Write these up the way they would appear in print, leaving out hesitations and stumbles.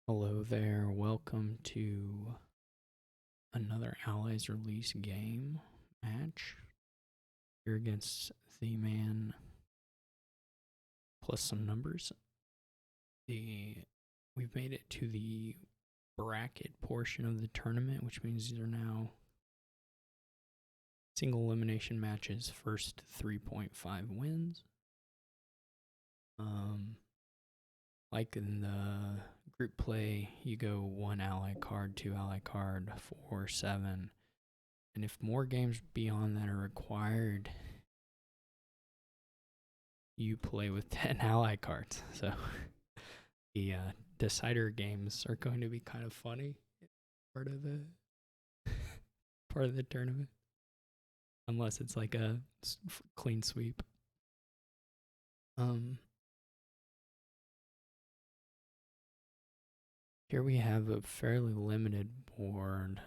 Hello there, welcome to another Allies release game match. Here against Theman plus some numbers. We've made it to the bracket portion of the tournament, which means these are now single elimination matches, first 3.5 wins. Like in the group play, you go 1 ally card, 2 ally card, 4, 7. And if more games beyond that are required, you play with 10 ally cards. So the decider games are going to be kind of funny. Part of the part of the tournament, unless it's like a clean sweep. Here we have a fairly limited board.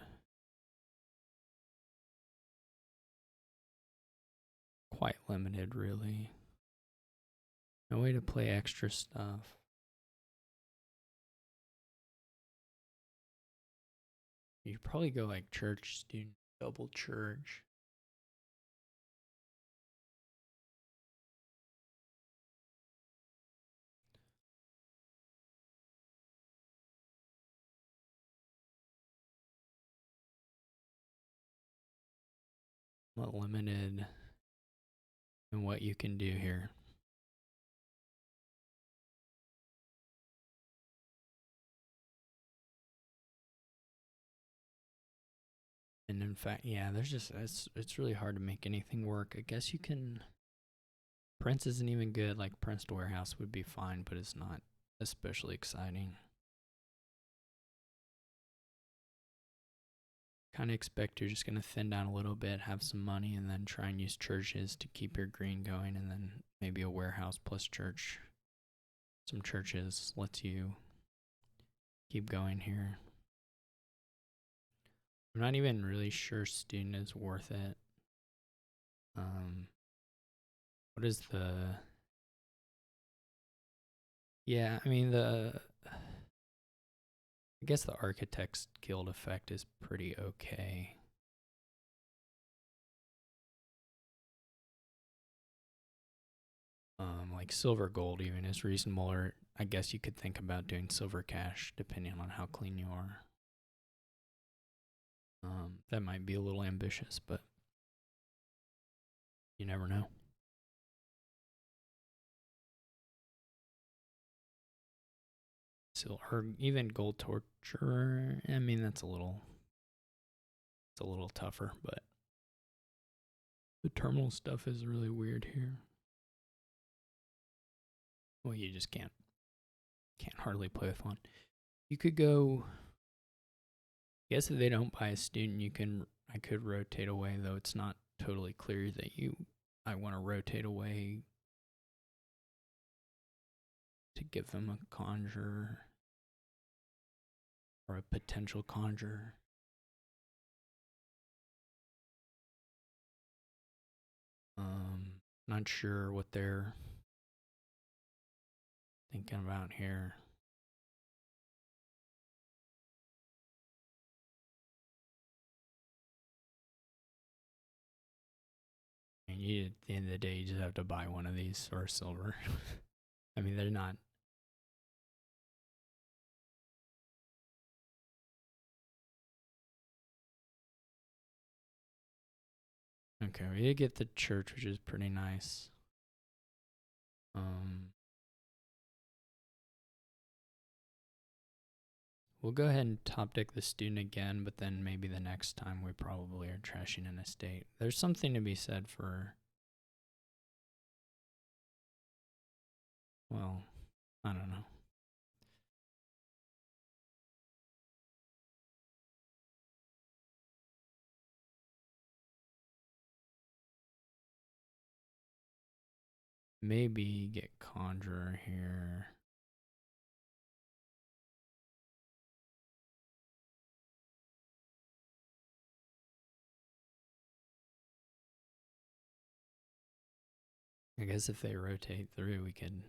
Quite limited, really. No way to play extra stuff. You probably go like church, student, double church. Not limited in what you can do here. And in fact, yeah, it's really hard to make anything work. I guess you can. Prince isn't even good. Like Prince to Warehouse would be fine, but it's not especially exciting. Kind of expect you're just going to thin down a little bit, have some money, and then try and use churches to keep your green going, and then maybe a warehouse plus church. Some churches lets you keep going here. I'm not even really sure student is worth it. What is the... Yeah, I mean, I guess the Architects Guild effect is pretty okay. Like silver gold even is reasonable, or I guess you could think about doing silver cash depending on how clean you are. That might be a little ambitious, but you never know. Or even gold torture. I mean, it's a little tougher, but the terminal stuff is really weird here. Well, you just can't hardly play with one. You could go. I guess if they don't buy a student, I could rotate away, though it's not totally clear that I want to rotate away to give them a conjure or a potential conjure. Not sure what they're thinking about here. And at the end of the day, you just have to buy one of these or silver. I mean, they're not. Okay, we did get the church, which is pretty nice. We'll go ahead and top deck the student again, but then maybe the next time we probably are trashing an estate. There's something to be said for, well, I don't know. Maybe get Conjurer here. I guess if they rotate through, we could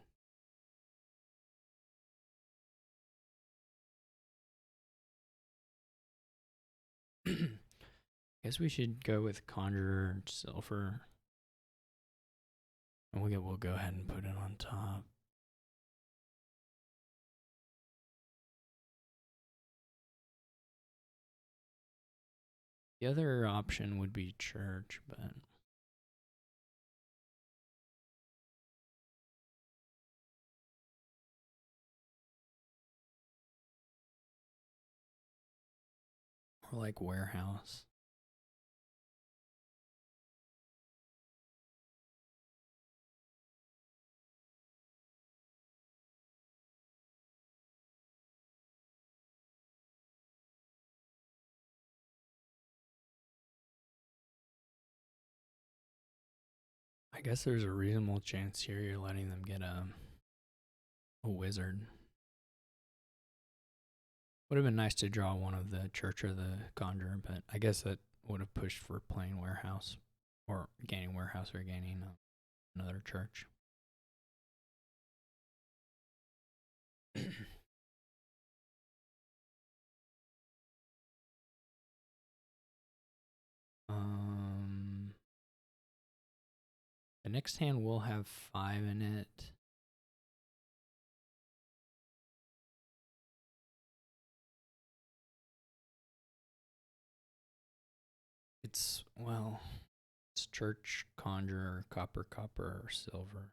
Guess we should go with Conjurer Silver. And we'll go ahead and put it on top. The other option would be Church, but more like Warehouse. I guess there's a reasonable chance here you're letting them get a wizard. Would have been nice to draw one of the Church or the Conjurer, but I guess that would have pushed for playing Warehouse, or gaining Warehouse, or gaining another Church. The next hand will have 5 in it. It's, well, it's Church, Conjurer, Copper, or Silver.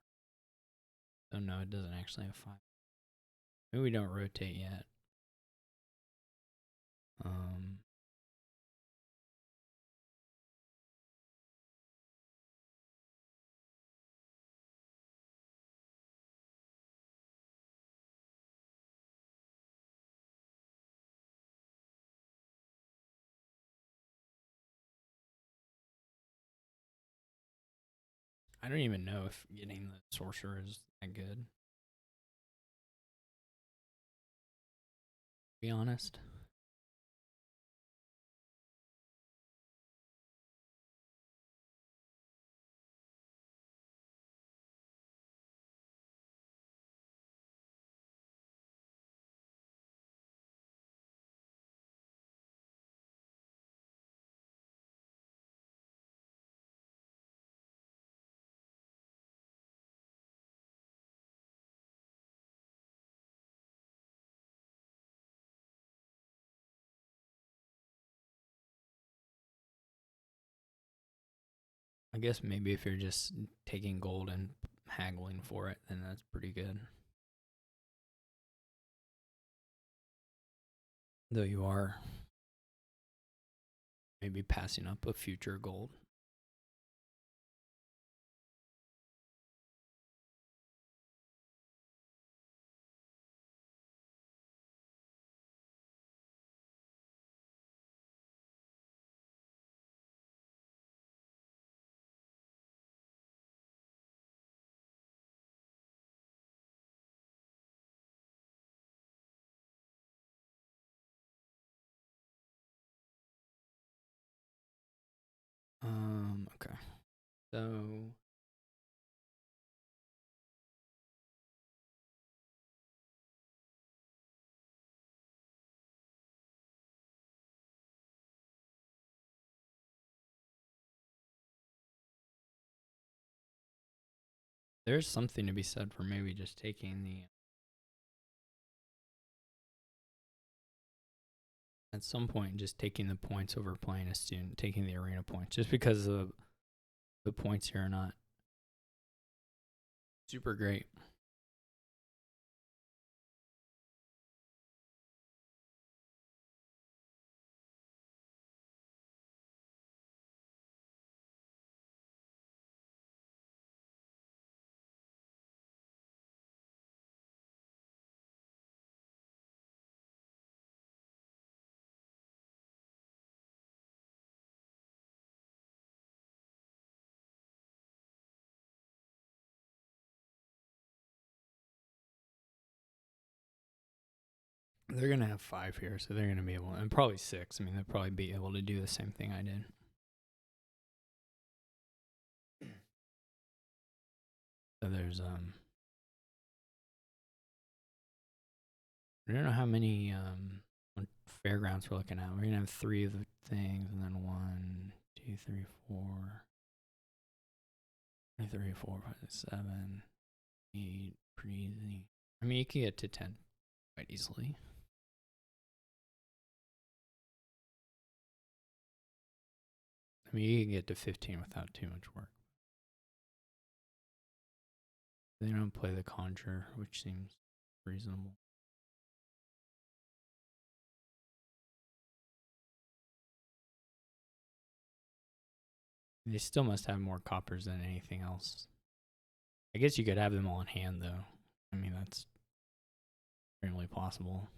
So no, it doesn't actually have 5. Maybe we don't rotate yet. I don't even know if getting the Sorcerer is that good, to be honest. I guess maybe if you're just taking gold and haggling for it, then that's pretty good. Though you are maybe passing up a future gold. Okay. So there's something to be said for maybe just taking the, at some point, just taking the points over playing a student, taking the arena points, just because the points here are not super great. They're gonna have 5 here, so they're gonna be able, and probably 6. I mean, they'll probably be able to do the same thing I did. So there's I don't know how many fairgrounds we're looking at. We're gonna have 3 of the things, and then 1, 2, 3, 4, 3, 4, 5, 7, 8. Pretty easy. I mean, you can get to 10 quite easily. I mean, you can get to 15 without too much work. They don't play the conjure, which seems reasonable. They still must have more coppers than anything else. I guess you could have them all in hand, though. I mean, that's extremely possible.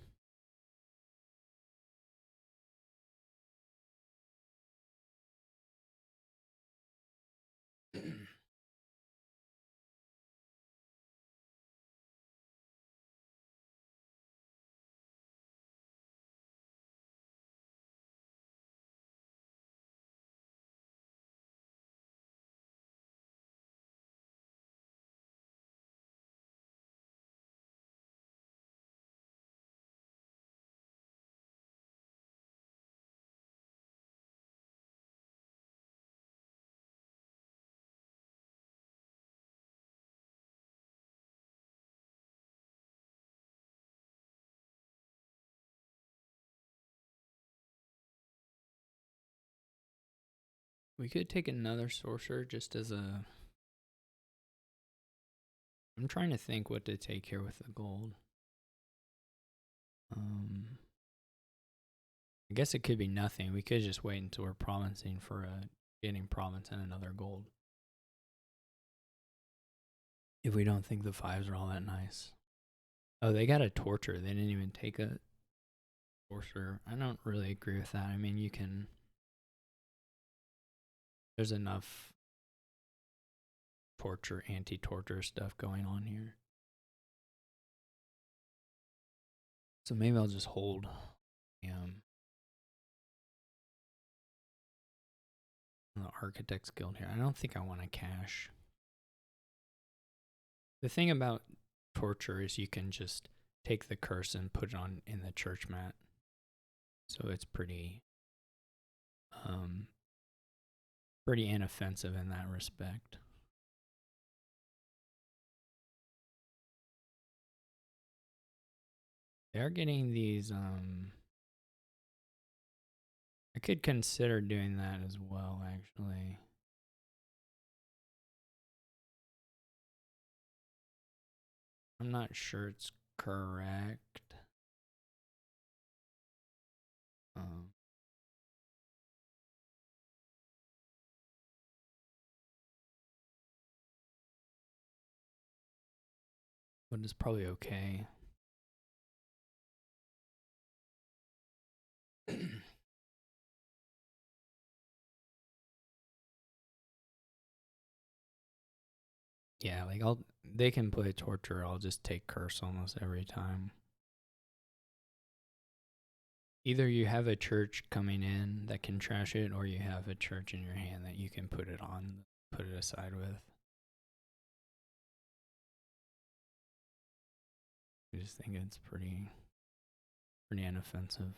We could take another sorcerer just as a... I'm trying to think what to take here with the gold. I guess it could be nothing. We could just wait until we're provincing for getting province and another gold. If we don't think the 5s are all that nice. Oh, they got a torture. They didn't even take a sorcerer. I don't really agree with that. I mean, you can... There's enough torture, anti-torture stuff going on here. So maybe I'll just hold the Architects Guild here. I don't think I want to cash. The thing about torture is you can just take the curse and put it on in the church mat. So it's pretty pretty inoffensive in that respect. They are getting these I could consider doing that as well, actually. I'm not sure it's correct. But it's probably okay. Yeah, like they can play torture, I'll just take curse almost every time. Either you have a church coming in that can trash it, or you have a church in your hand that you can put it aside with. I just think it's pretty inoffensive.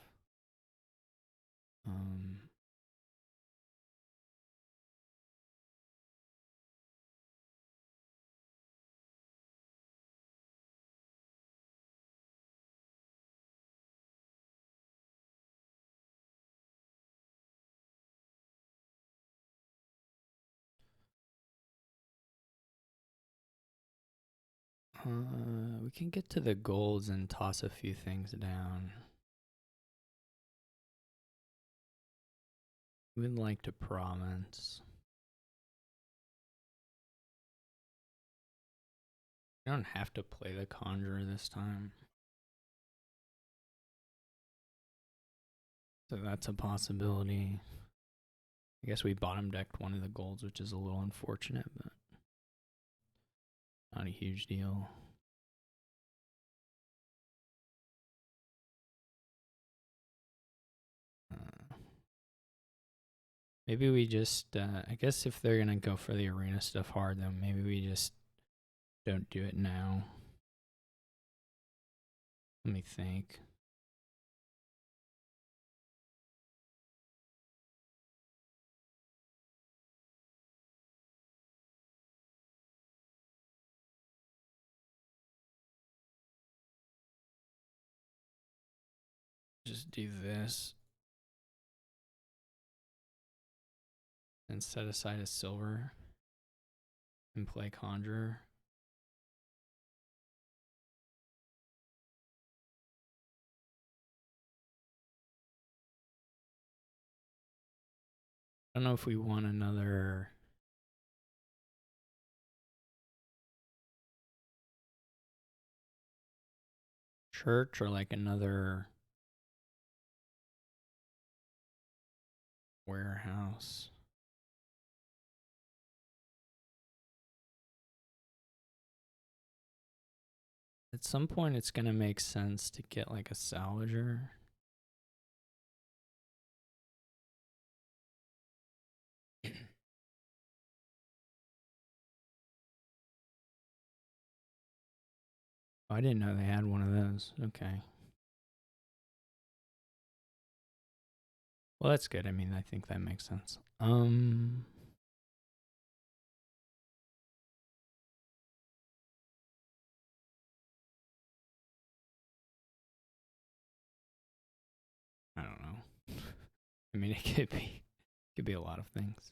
We can get to the golds and toss a few things down. We'd like to province. I don't have to play the conjurer this time. So that's a possibility. I guess we bottom decked one of the golds, which is a little unfortunate, but not a huge deal. Maybe we just, I guess if they're going to go for the arena stuff hard, then maybe we just don't do it now. Let me think. just do this and set aside a silver and play Conjurer. I don't know if we want another church or like another warehouse. At some point, it's going to make sense to get like a salvager. Oh, I didn't know they had one of those. Okay. Well, that's good. I mean, I think that makes sense. I don't know. I mean, it could be a lot of things.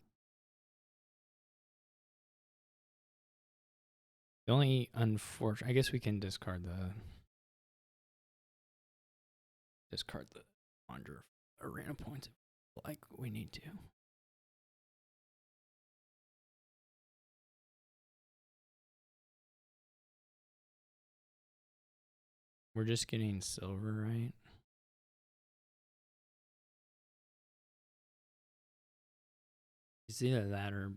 The only unfortunate, I guess we can discard the Conjure arena points like we need to. We're just getting silver, right? It's either that or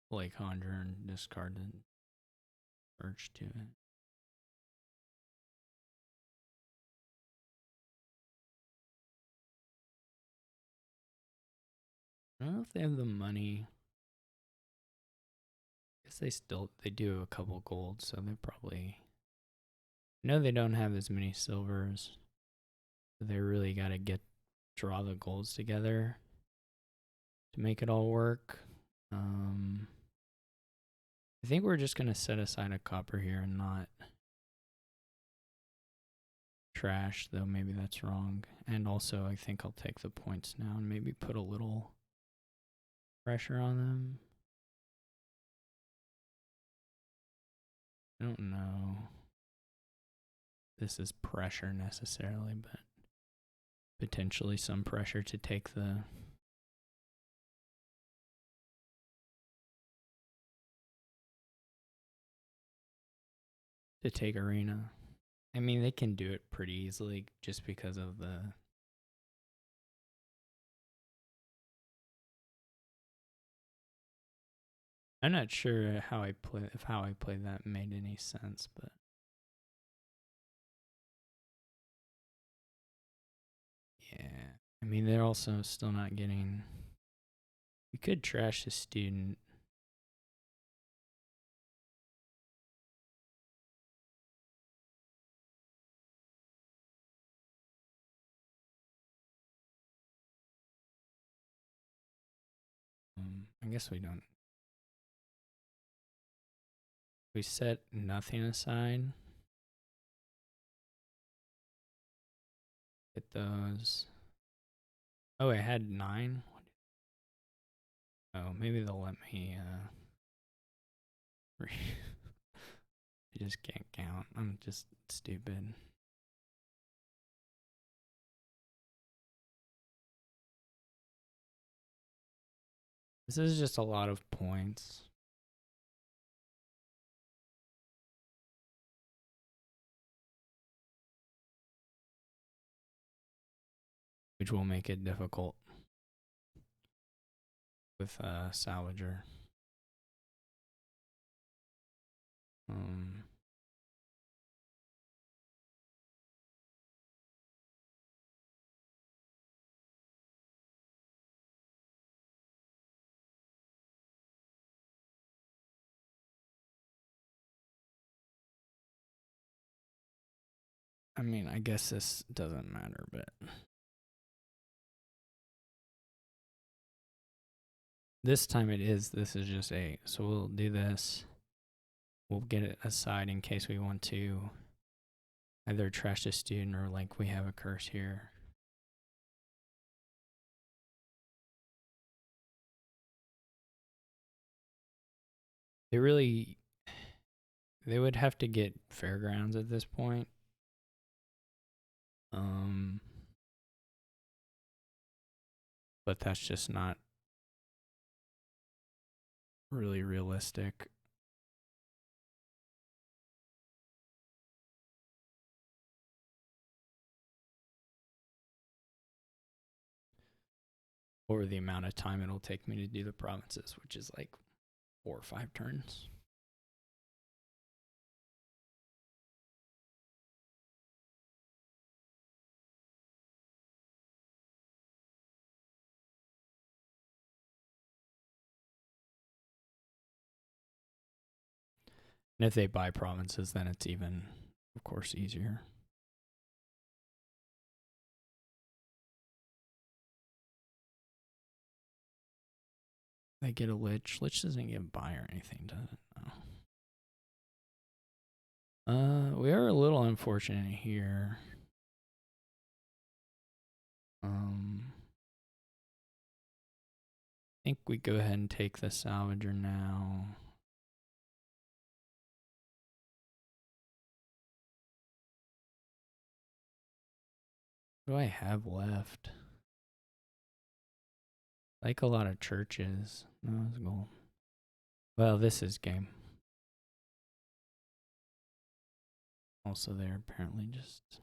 play Conjure and discard the urge to it. I don't know if they have the money. I guess they do a couple gold, so they probably. I know they don't have as many silvers. So they really got to draw the golds together to make it all work. I think we're just gonna set aside a copper here and not trash, though maybe that's wrong. And also, I think I'll take the points now and maybe put a little pressure on them. I don't know. This is pressure necessarily, but potentially some pressure to take the arena. I mean, they can do it pretty easily just because of the. I'm not sure how I played that made any sense, but yeah. I mean, they're also still not getting. We could trash the student. I guess we don't. We set nothing aside. Get those. Oh, I had 9. Oh, maybe they'll let me. I just can't count. I'm just stupid. This is just a lot of points. Which will make it difficult with Salvager. I mean, I guess this doesn't matter, but this time it is. This is just 8. So we'll do this. We'll get it aside in case we want to either trash a student or like we have a curse here. They would have to get fairgrounds at this point. But that's just not really realistic. Or the amount of time it'll take me to do the provinces, which is like 4 or 5 turns. And if they buy provinces, then it's even, of course, easier. They get a lich. Lich doesn't get buy or anything, does it? No. We are a little unfortunate here. I think we go ahead and take the salvager now. What do I have left? Like a lot of churches. No, it's gold. Well, this is game. Also, they're apparently just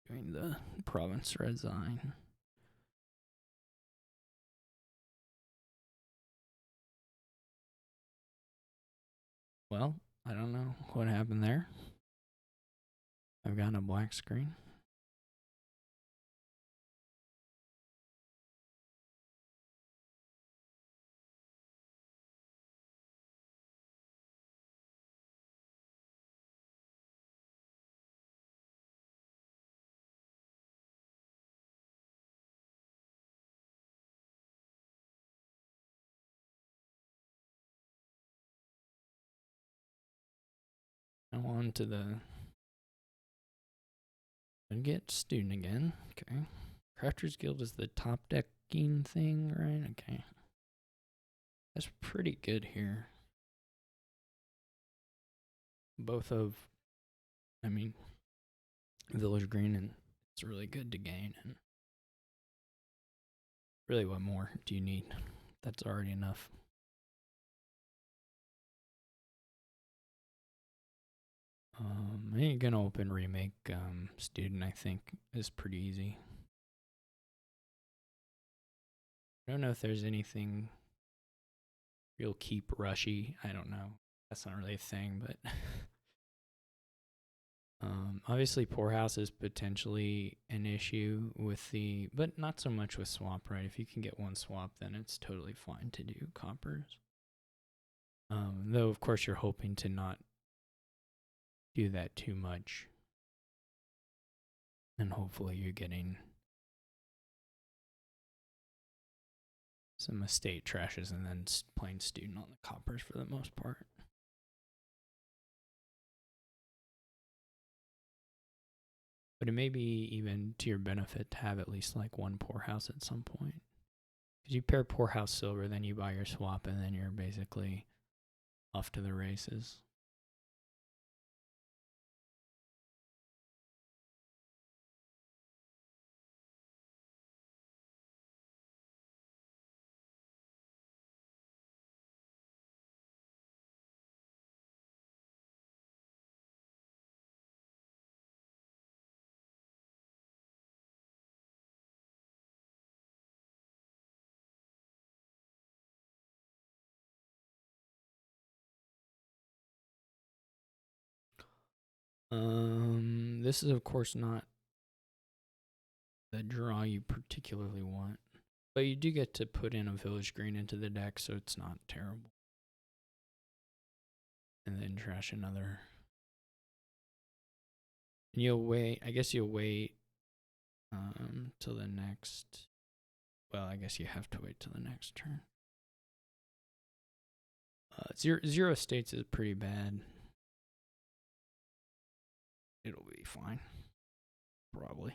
doing the province resign. Well, I don't know what happened there. I've got a black screen. Now on to the and get student again. Okay. Crafters Guild is the top decking thing, right? Okay. That's pretty good here. Both of, I mean, Village Green, and it's really good to gain. And really, what more do you need? That's already enough. You're gonna open remake student, I think, is pretty easy. I don't know if there's anything real keep rushy. I don't know. That's not really a thing, but obviously Poorhouse is potentially an issue with the, but not so much with swap, right? If you can get one swap, then it's totally fine to do coppers. Though of course you're hoping to not do that too much. And hopefully you're getting some estate trashes and then playing student on the coppers for the most part. But it may be even to your benefit to have at least like one Poorhouse at some point. Because you pair Poorhouse Silver, then you buy your swap, and then you're basically off to the races. This is of course not the draw you particularly want, but you do get to put in a Village Green into the deck, so it's not terrible. And then trash another. And you'll wait. I guess you'll wait till the next. Well, I guess you have to wait till the next turn. Zero states is pretty bad. It'll be fine. Probably.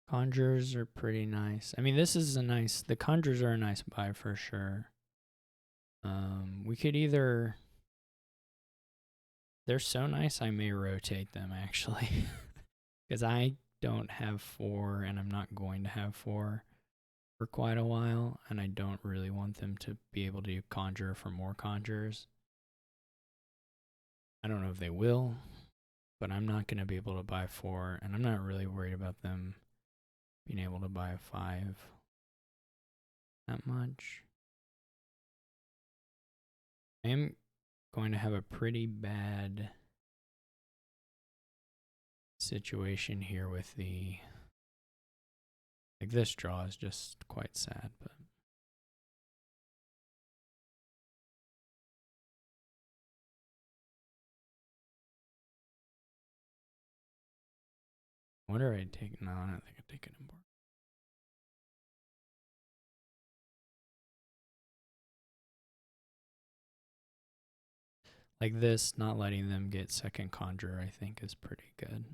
Conjures are pretty nice. I mean, this is the conjures are a nice buy for sure. We could either, they're so nice I may rotate them actually. Because I don't have 4 and I'm not going to have 4 for quite a while, and I don't really want them to be able to conjure for more conjures. I don't know if they will, but I'm not going to be able to buy 4, and I'm not really worried about them being able to buy a 5 that much. I am going to have a pretty bad situation here with the, like, this draw is just quite sad, but what do I take? No, I don't think I take it anymore. Like this, not letting them get second conjure, I think, is pretty good.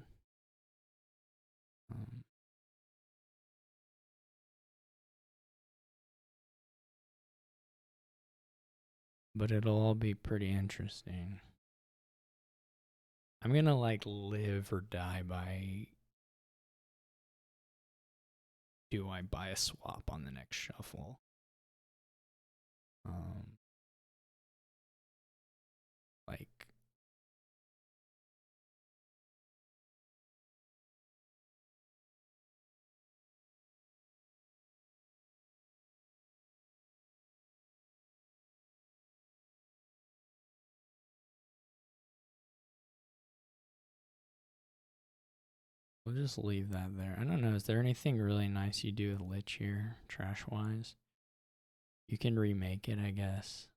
But it'll all be pretty interesting. I'm gonna like live or die by, do I buy a swap on the next shuffle? Like, we'll just leave that there. I don't know. Is there anything really nice you do with Lich here, trash wise? You can remake it, I guess.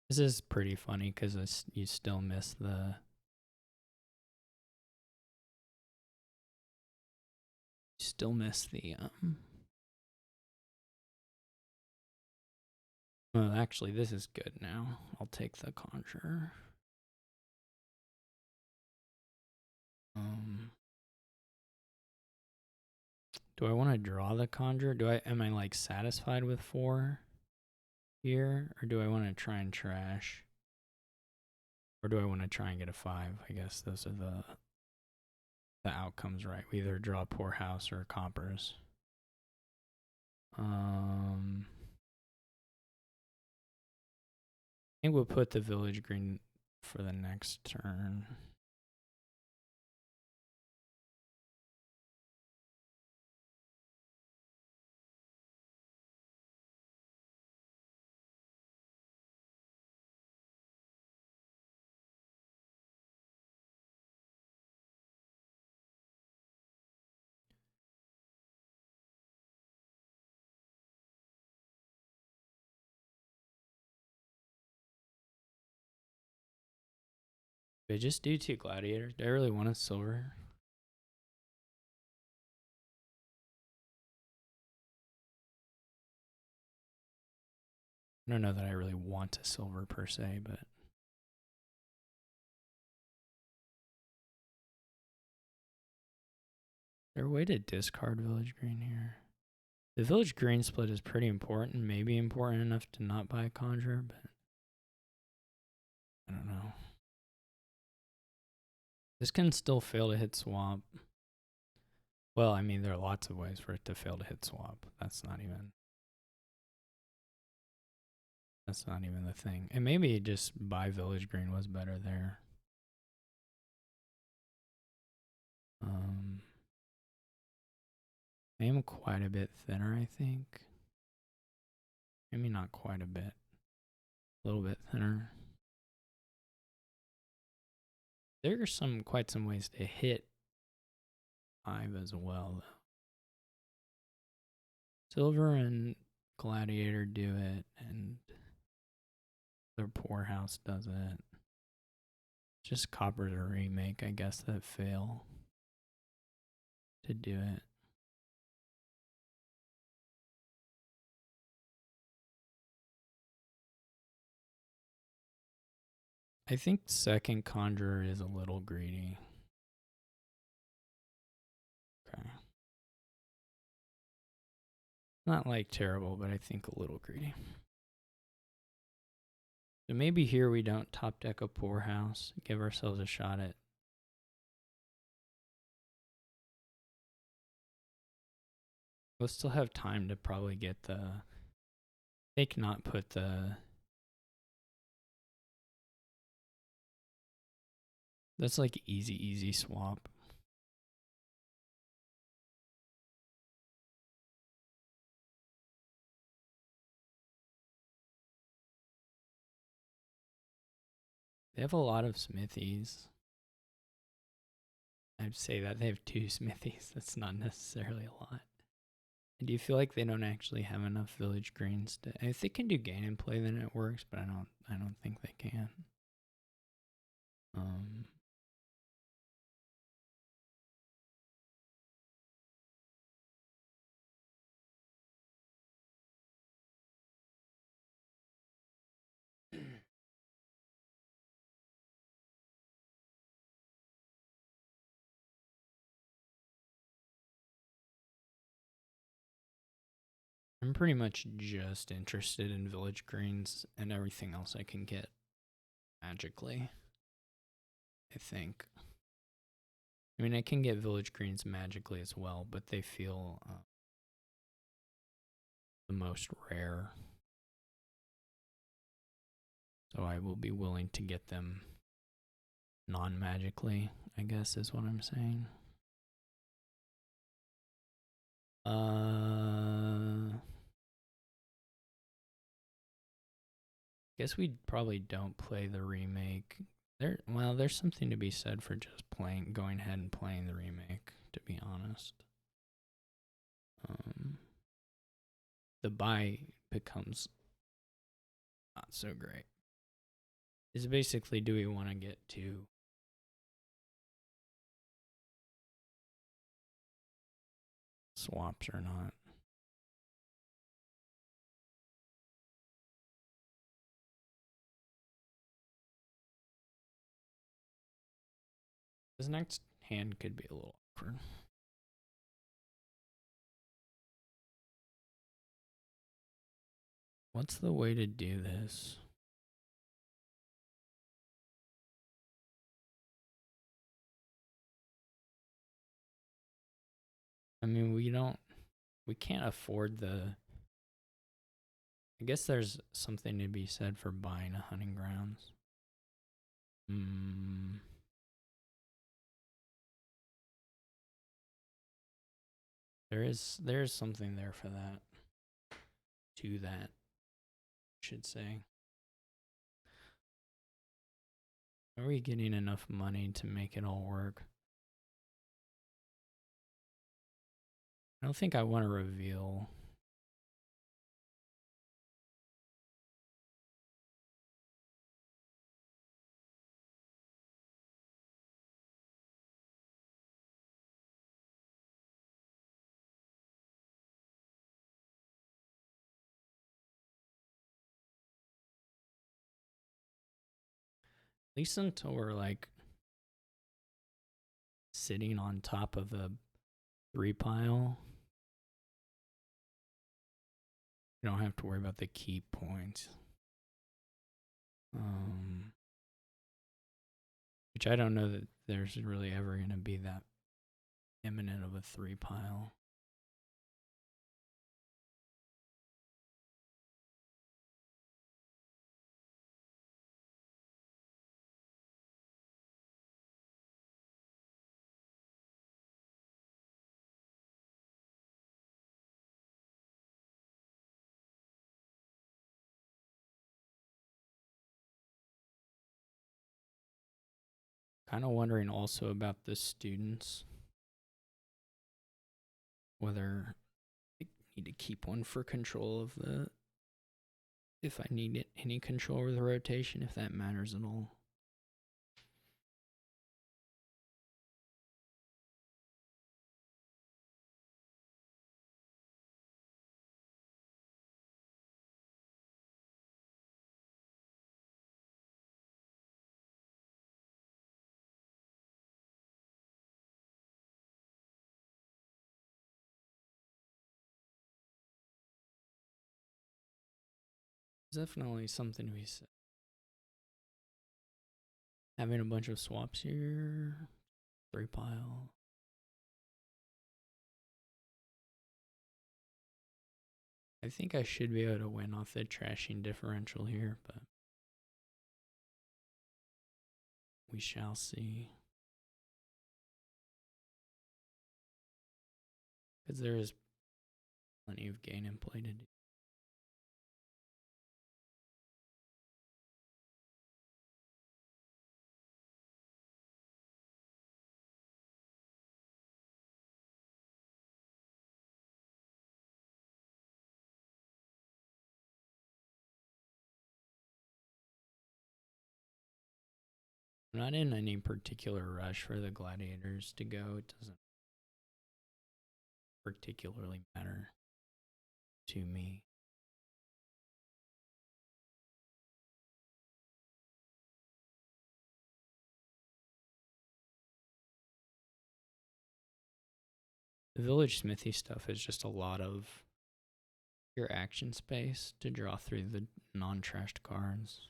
This is pretty funny because you still miss the, well, actually, this is good now. I'll take the conjure. Do I want to draw the conjure? Am I like satisfied with 4 here, or do I want to try and trash? Or do I want to try and get a 5? I guess those are the outcomes, right? We either draw Poor House or Coppers. I think we'll put the Village Green for the next turn. But just do 2 gladiators. Do I really want a silver? I don't know that I really want a silver per se, but is there a way to discard Village Green here? The Village Green split is pretty important, maybe important enough to not buy a conjure, but I don't know. This can still fail to hit swap. Well, I mean, there are lots of ways for it to fail to hit swap. That's not even the thing. And maybe just buy Village Green was better there. I am quite a bit thinner, I think. Maybe not quite a bit. A little bit thinner. There are quite some ways to hit 5 as well, though. Silver and Gladiator do it, and the Poorhouse does it. Just Copper's a remake, I guess, that fail to do it. I think second Conjurer is a little greedy. Okay. Not like terrible, but I think a little greedy. So maybe here we don't top deck a Poorhouse, give ourselves a shot at. We'll still have time to probably get the. They cannot put the. That's like easy swap. They have a lot of smithies. I'd say that they have 2 smithies. That's not necessarily a lot. And do you feel like they don't actually have enough village greens to? If they can do gain and play, then it works. But I don't think they can. I'm pretty much just interested in village greens, and everything else I can get magically, I think. I mean, I can get village greens magically as well, but they feel the most rare. So I will be willing to get them non-magically, I guess is what I'm saying. Guess we probably don't play the remake. There's something to be said for just going ahead and playing the remake, to be honest. The buy becomes not so great. Is basically, do we want to get to swaps or not? This next hand could be a little awkward. What's the way to do this? I mean, we can't afford the. I guess there's something to be said for buying a hunting grounds. There is something there for that. To that, I should say. Are we getting enough money to make it all work? I don't think I want to reveal. At least until we're like sitting on top of a 3 pile. You don't have to worry about the keep points. Which I don't know that there's really ever going to be that imminent of a 3 pile. Kind of wondering also about the students, whether need to keep one for control of the. If I need any control over the rotation, if that matters at all. There's definitely something to be said. Having a bunch of swaps here. 3 pile. I think I should be able to win off the trashing differential here, but we shall see. Because there is plenty of gain in play to do. I'm not in any particular rush for the gladiators to go. It doesn't particularly matter to me. The village smithy stuff is just a lot of your action space to draw through the non-trashed cards.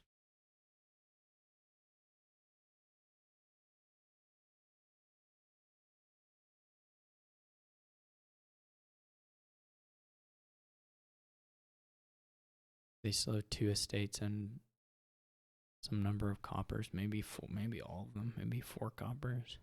They still have 2 estates and some number of coppers, maybe maybe all of them, maybe 4 coppers.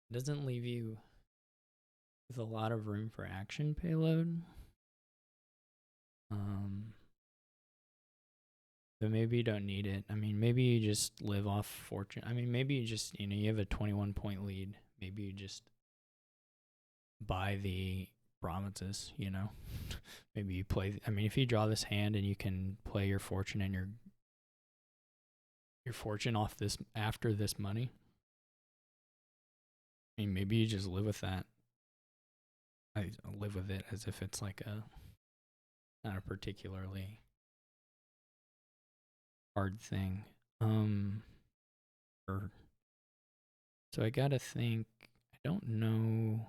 It doesn't leave you with a lot of room for action payload. But maybe you don't need it. I mean, maybe you just live off fortune. I mean, maybe you just, you have a 21-point lead. Maybe you just buy the provinces, Maybe you play, I mean, if you draw this hand and you can play your fortune and your fortune off this after this money, I mean, maybe you just live with that. I live with it as if it's like not a particularly hard thing. So I gotta think. I don't know.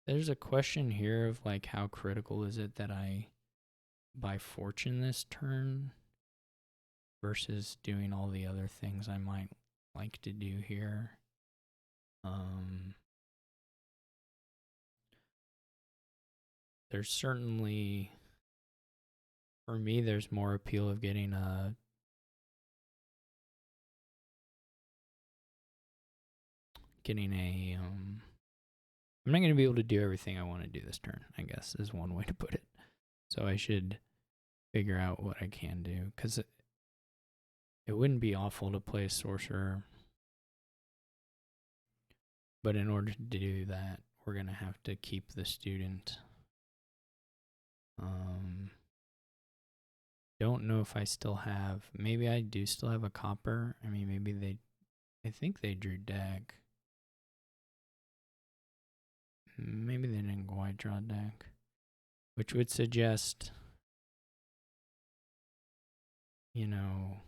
There's a question here of like how critical is it that I buy fortune this turn versus doing all the other things I might like to do here. There's certainly, for me, there's more appeal of getting a I'm not going to be able to do everything I want to do this turn, I guess, is one way to put it. So I should figure out what I can do, because it wouldn't be awful to play a sorcerer. But in order to do that, we're going to have to keep the student. Don't know if I still have, maybe I do still have a copper. I mean, maybe I think they drew deck. Maybe they didn't quite draw deck, which would suggest, okay,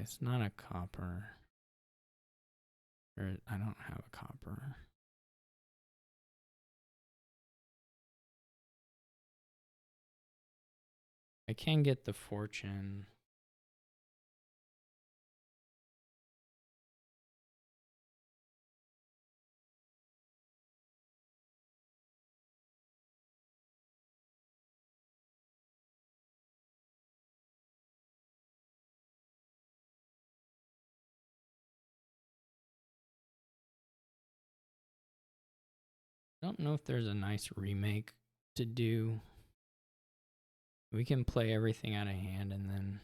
it's not a copper. Or I don't have a copper. I can get the fortune. don't know if there's a nice remake to do. We can play everything out of hand and then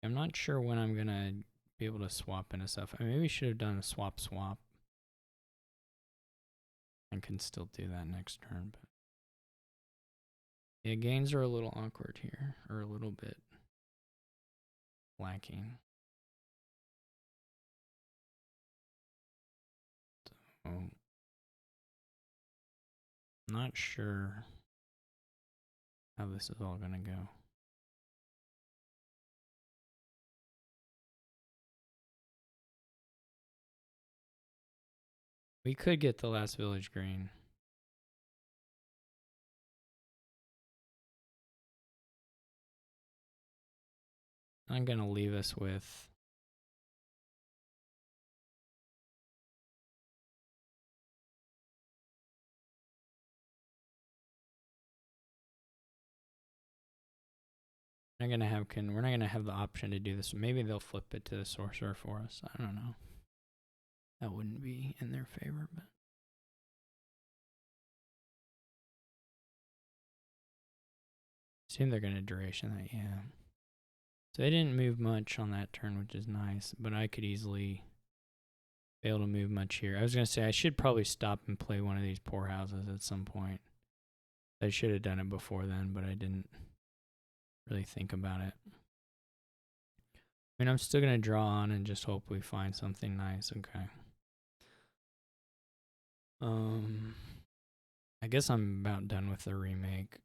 I'm not sure when I'm gonna be able to swap into stuff. I mean, maybe we should have done a swap. I can still do that next turn, but yeah, gains are a little awkward here, or a little bit lacking. So, not sure how this is all gonna go. We could get the last village green. I'm gonna leave us with we're not gonna have the option to do this. Maybe they'll flip it to the sorcerer for us. I don't know. That wouldn't be in their favor, but assume they're gonna duration that, yeah. So they didn't move much on that turn, which is nice, but I could easily be able to move much here. I was gonna say I should probably stop and play one of these poor houses at some point. I should have done it before then, but I didn't really think about it. I mean, I'm still gonna draw on and just hope we find something nice. Okay. I guess I'm about done with the remake.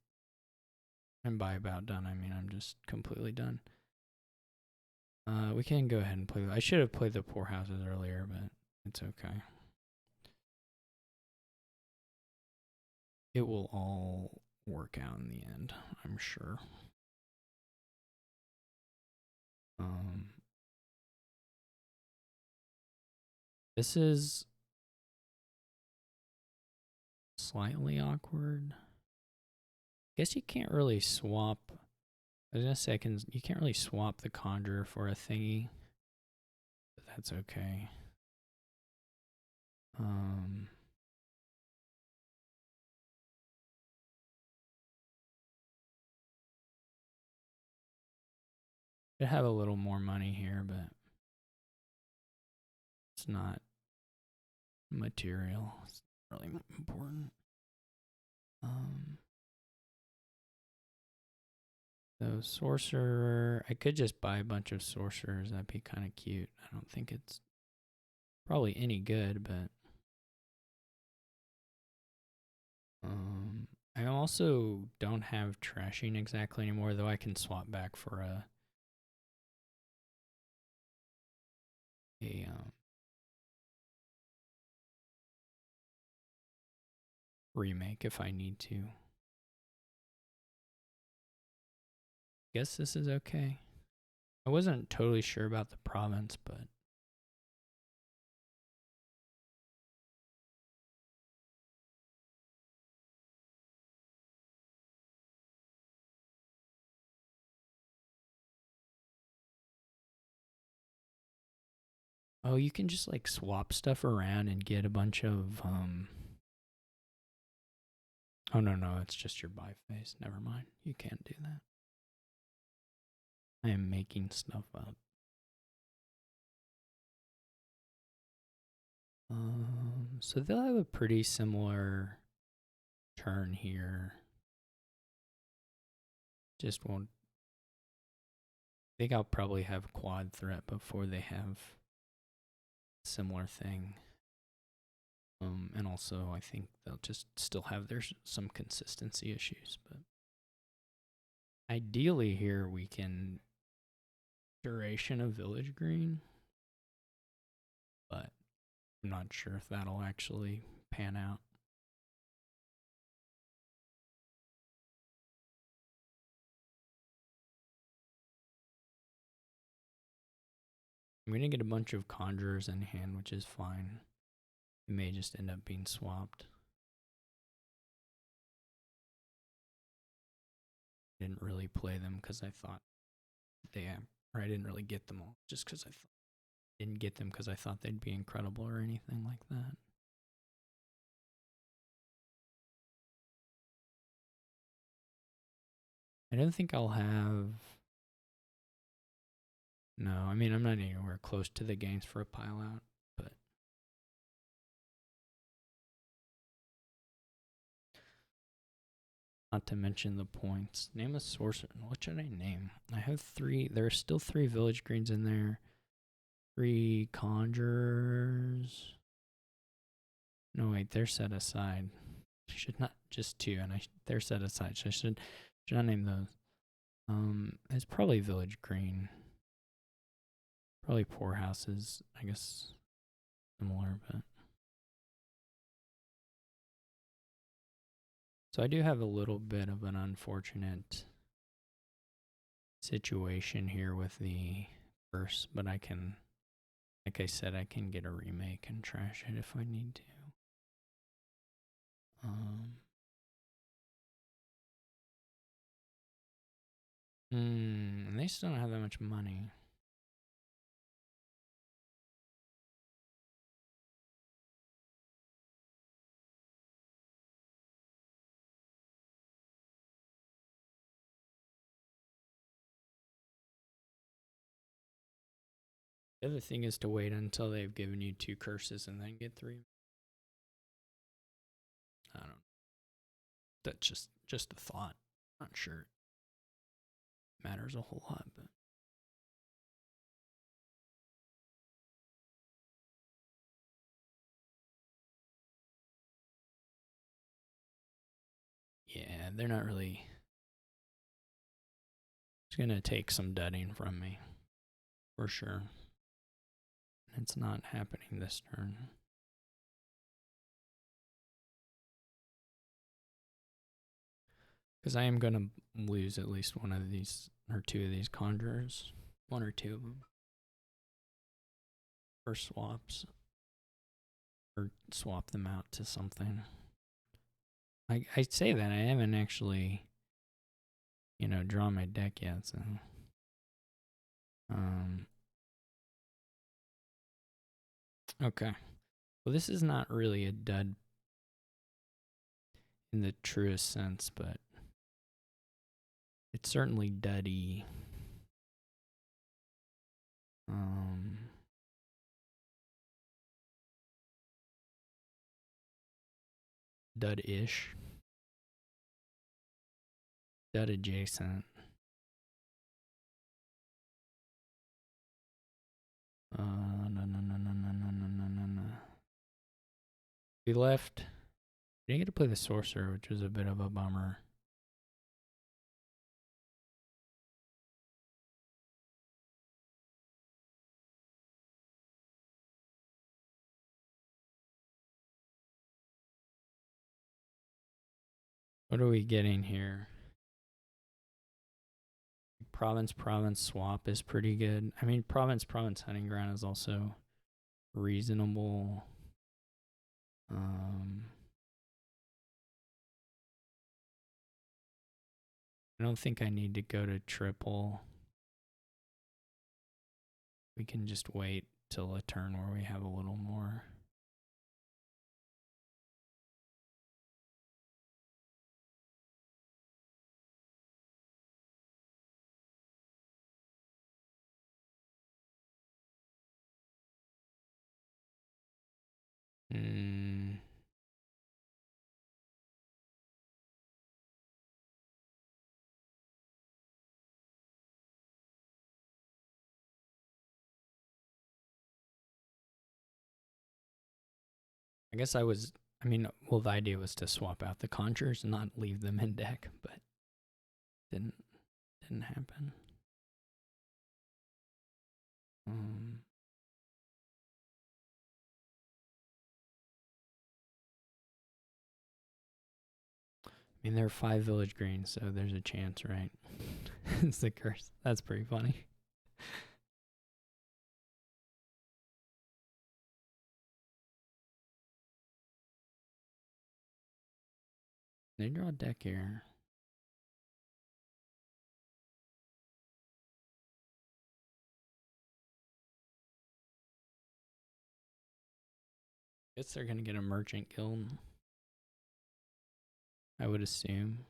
And by about done, I mean I'm just completely done. We can go ahead and play. I should have played the poor houses earlier, but it's okay. It will all work out in the end, I'm sure. This is slightly awkward. Guess you can't really swap. I was gonna say you can't really swap the conjurer for a thingy, but that's okay. Should have a little more money here, but it's not material. It's really important. So sorcerer, I could just buy a bunch of sorcerers. That'd be kind of cute. I don't think it's probably any good, but I also don't have trashing exactly anymore, though I can swap back for a remake if I need to. Guess this is okay. I wasn't totally sure about the province, but oh, you can just like swap stuff around and get a bunch of oh no, it's just your buy phase. Never mind. You can't do that. I am making stuff up. So they'll have a pretty similar turn here. Just won't. I think I'll probably have quad threat before they have a similar thing. And also I think they'll just still have some consistency issues, but ideally here we can duration of village green, but I'm not sure if that'll actually pan out. I'm gonna get a bunch of conjurers in hand, which is fine. It may just end up being swapped. Didn't really play them because I thought they or I didn't really get them all, just because I didn't get them because I thought they'd be incredible or anything like that. I don't think I'll have. No, I mean, I'm not anywhere close to the games for a pile out, but not to mention the points. Name a sorcerer. What should I name? I have 3. There are still 3 village greens in there. 3 conjurers. No, wait, they're set aside. I should not, just 2, and they're set aside. So I should not name those. It's probably village green. Probably poorhouses, I guess, similar, but. So I do have a little bit of an unfortunate situation here with the curse, but I can, like I said, I can get a remake and trash it if I need to. And they still don't have that much money. The other thing is to wait until they've given you 2 curses and then get 3. I don't know. That's just a thought. Not sure it matters a whole lot, but. Yeah, they're not really. It's going to take some dudding from me, for sure. It's not happening this turn. Because I am going to lose at least one of these, or 2 of these conjurers. 1 or 2 of them. Or swaps. Or swap them out to something. I say that, I haven't actually, drawn my deck yet, so. Okay. Well, this is not really a dud in the truest sense, but it's certainly duddy. Dud-ish. Dud adjacent. No. We left. We didn't get to play the sorcerer, which was a bit of a bummer. What are we getting here? Province swap is pretty good. I mean, province hunting ground is also reasonable. I don't think I need to go to triple. We can just wait till a turn where we have a little more. I guess the idea was to swap out the conjures and not leave them in deck, but didn't happen. I mean, there are 5 village greens, so there's a chance, right? It's the curse. That's pretty funny. They draw a deck here. guess they're gonna get a merchant guild. I would assume.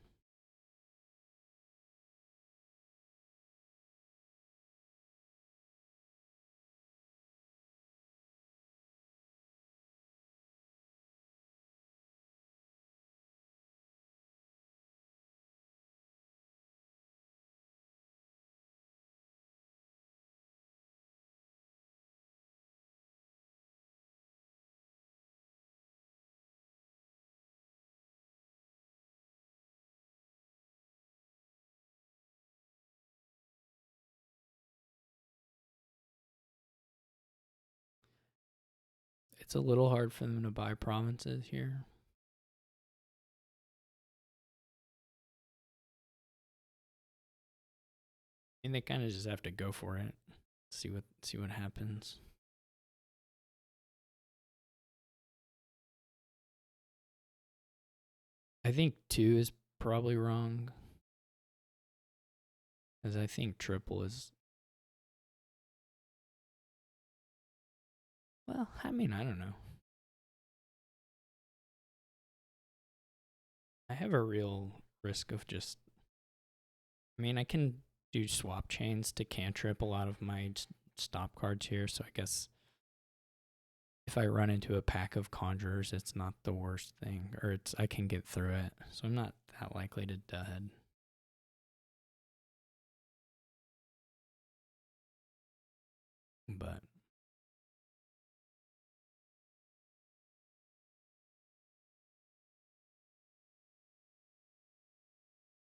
It's a little hard for them to buy provinces here. I mean, they kind of just have to go for it. See what happens. I think 2 is probably wrong. Because I think triple is. Well, I mean, I don't know. I have a real risk of just. I mean, I can do swap chains to cantrip a lot of my stop cards here, so I guess if I run into a pack of conjurers, it's not the worst thing, or I can get through it, so I'm not that likely to dead. But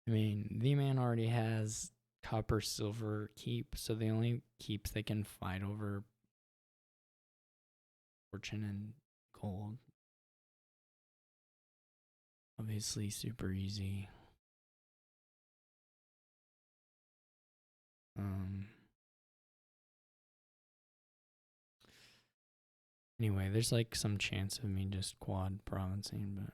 I mean, the man already has copper silver keep, so the only keeps they can fight over fortune and gold. Obviously super easy. Anyway, there's like some chance of me just quad provincing, but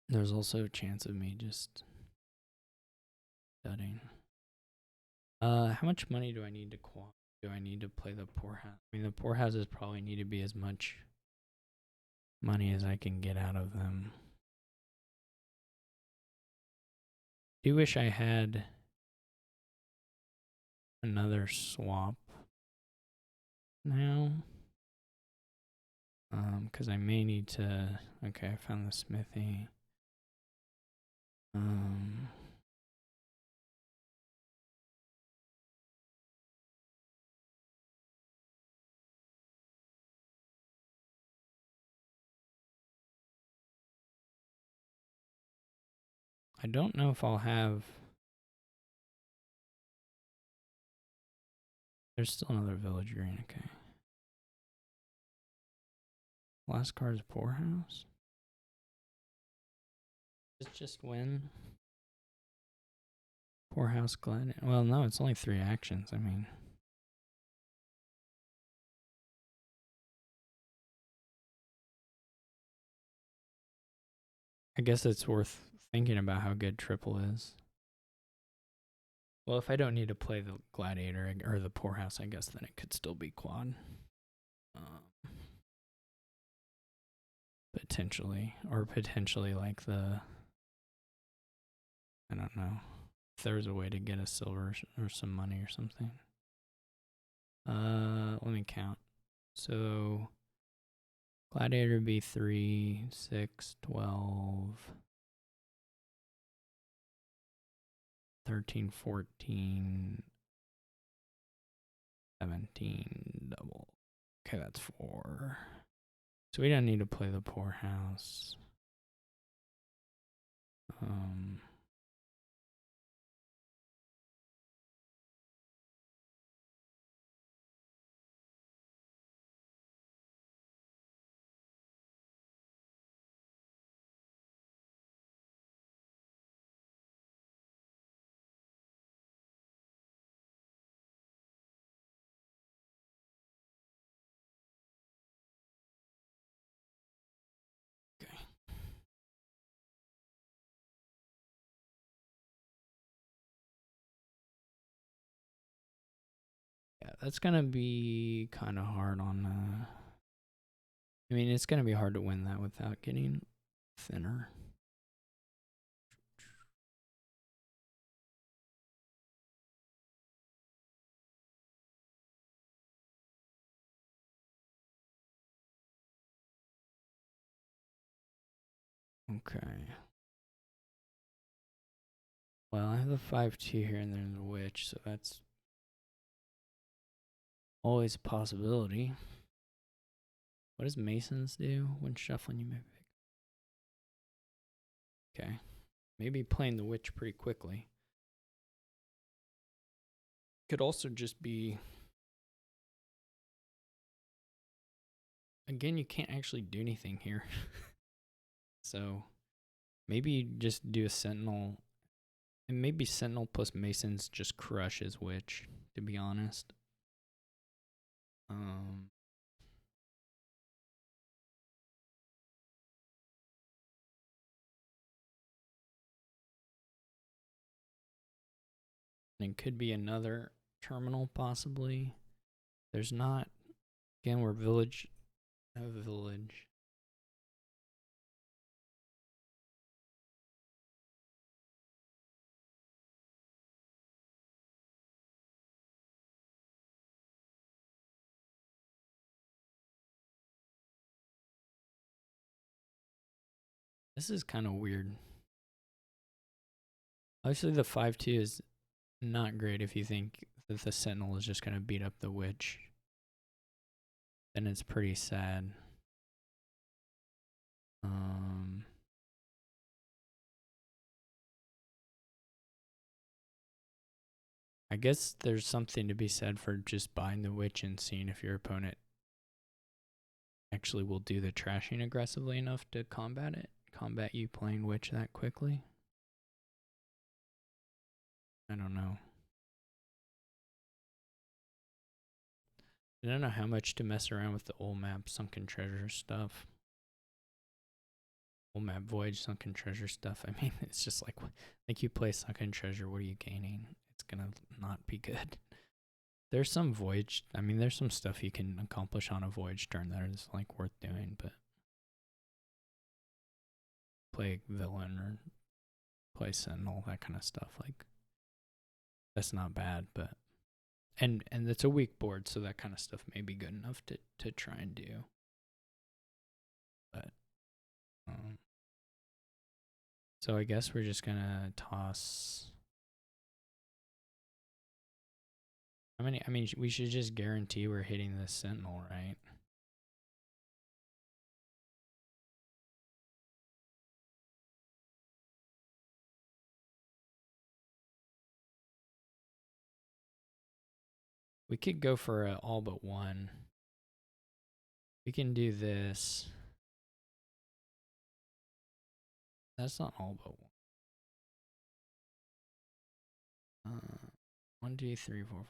there's also a chance of me just studying. How much money do I need to quad? Do I need to play the poorhouse? I mean, the poorhouses probably need to be as much money as I can get out of them. I do wish I had another swap now. Because I may need to. Okay, I found the smithy. I don't know if I'll have. There's still another village green. Okay. Last card is poorhouse. Does it just win? Poorhouse glad. Well, no, it's only 3 actions. I mean. I guess it's worth thinking about how good triple is. Well, if I don't need to play the gladiator or the poorhouse, I guess then it could still be quad. Potentially. Or potentially like the. I don't know. If there's a way to get a silver or some money or something. Let me count. So gladiator would be 3, 6, 12, 13, 14, 17 double. Okay, that's 4. So we don't need to play the poorhouse. Okay. That's gonna be kind of hard on. I mean, it's gonna be hard to win that without getting thinner. Okay. Well, I have the 5-2 here and there's a witch, so that's always a possibility. What does Masons do when shuffling? You may pick. Okay. Maybe playing the witch pretty quickly. Could also just be. Again, you can't actually do anything here. So maybe just do a Sentinel. And maybe Sentinel plus Masons just crushes Witch, to be honest. And it could be another terminal, possibly. There's not. Again, we're village. A village. This is kind of weird. Obviously, the 5-2 is not great if you think that the Sentinel is just going to beat up the Witch. Then it's pretty sad. I guess there's something to be said for just buying the Witch and seeing if your opponent actually will do the trashing aggressively enough to combat you playing Witch that quickly. I don't know. I don't know how much to mess around with the old map Sunken Treasure stuff. Old map Voyage Sunken Treasure stuff. I mean, it's just like you play Sunken Treasure, what are you gaining? It's gonna not be good. There's some Voyage, I mean, there's some stuff you can accomplish on a Voyage turn that is like worth doing, but play Villain or play Sentinel, that kind of stuff, like that's not bad, but and it's a weak board, so that kind of stuff may be good enough to try and do. But so I guess we're just gonna toss. How many? I mean, we should just guarantee we're hitting this Sentinel, right? We could go for all but one. We can do this. That's not all but one. 1, 2, 3, 4, 5.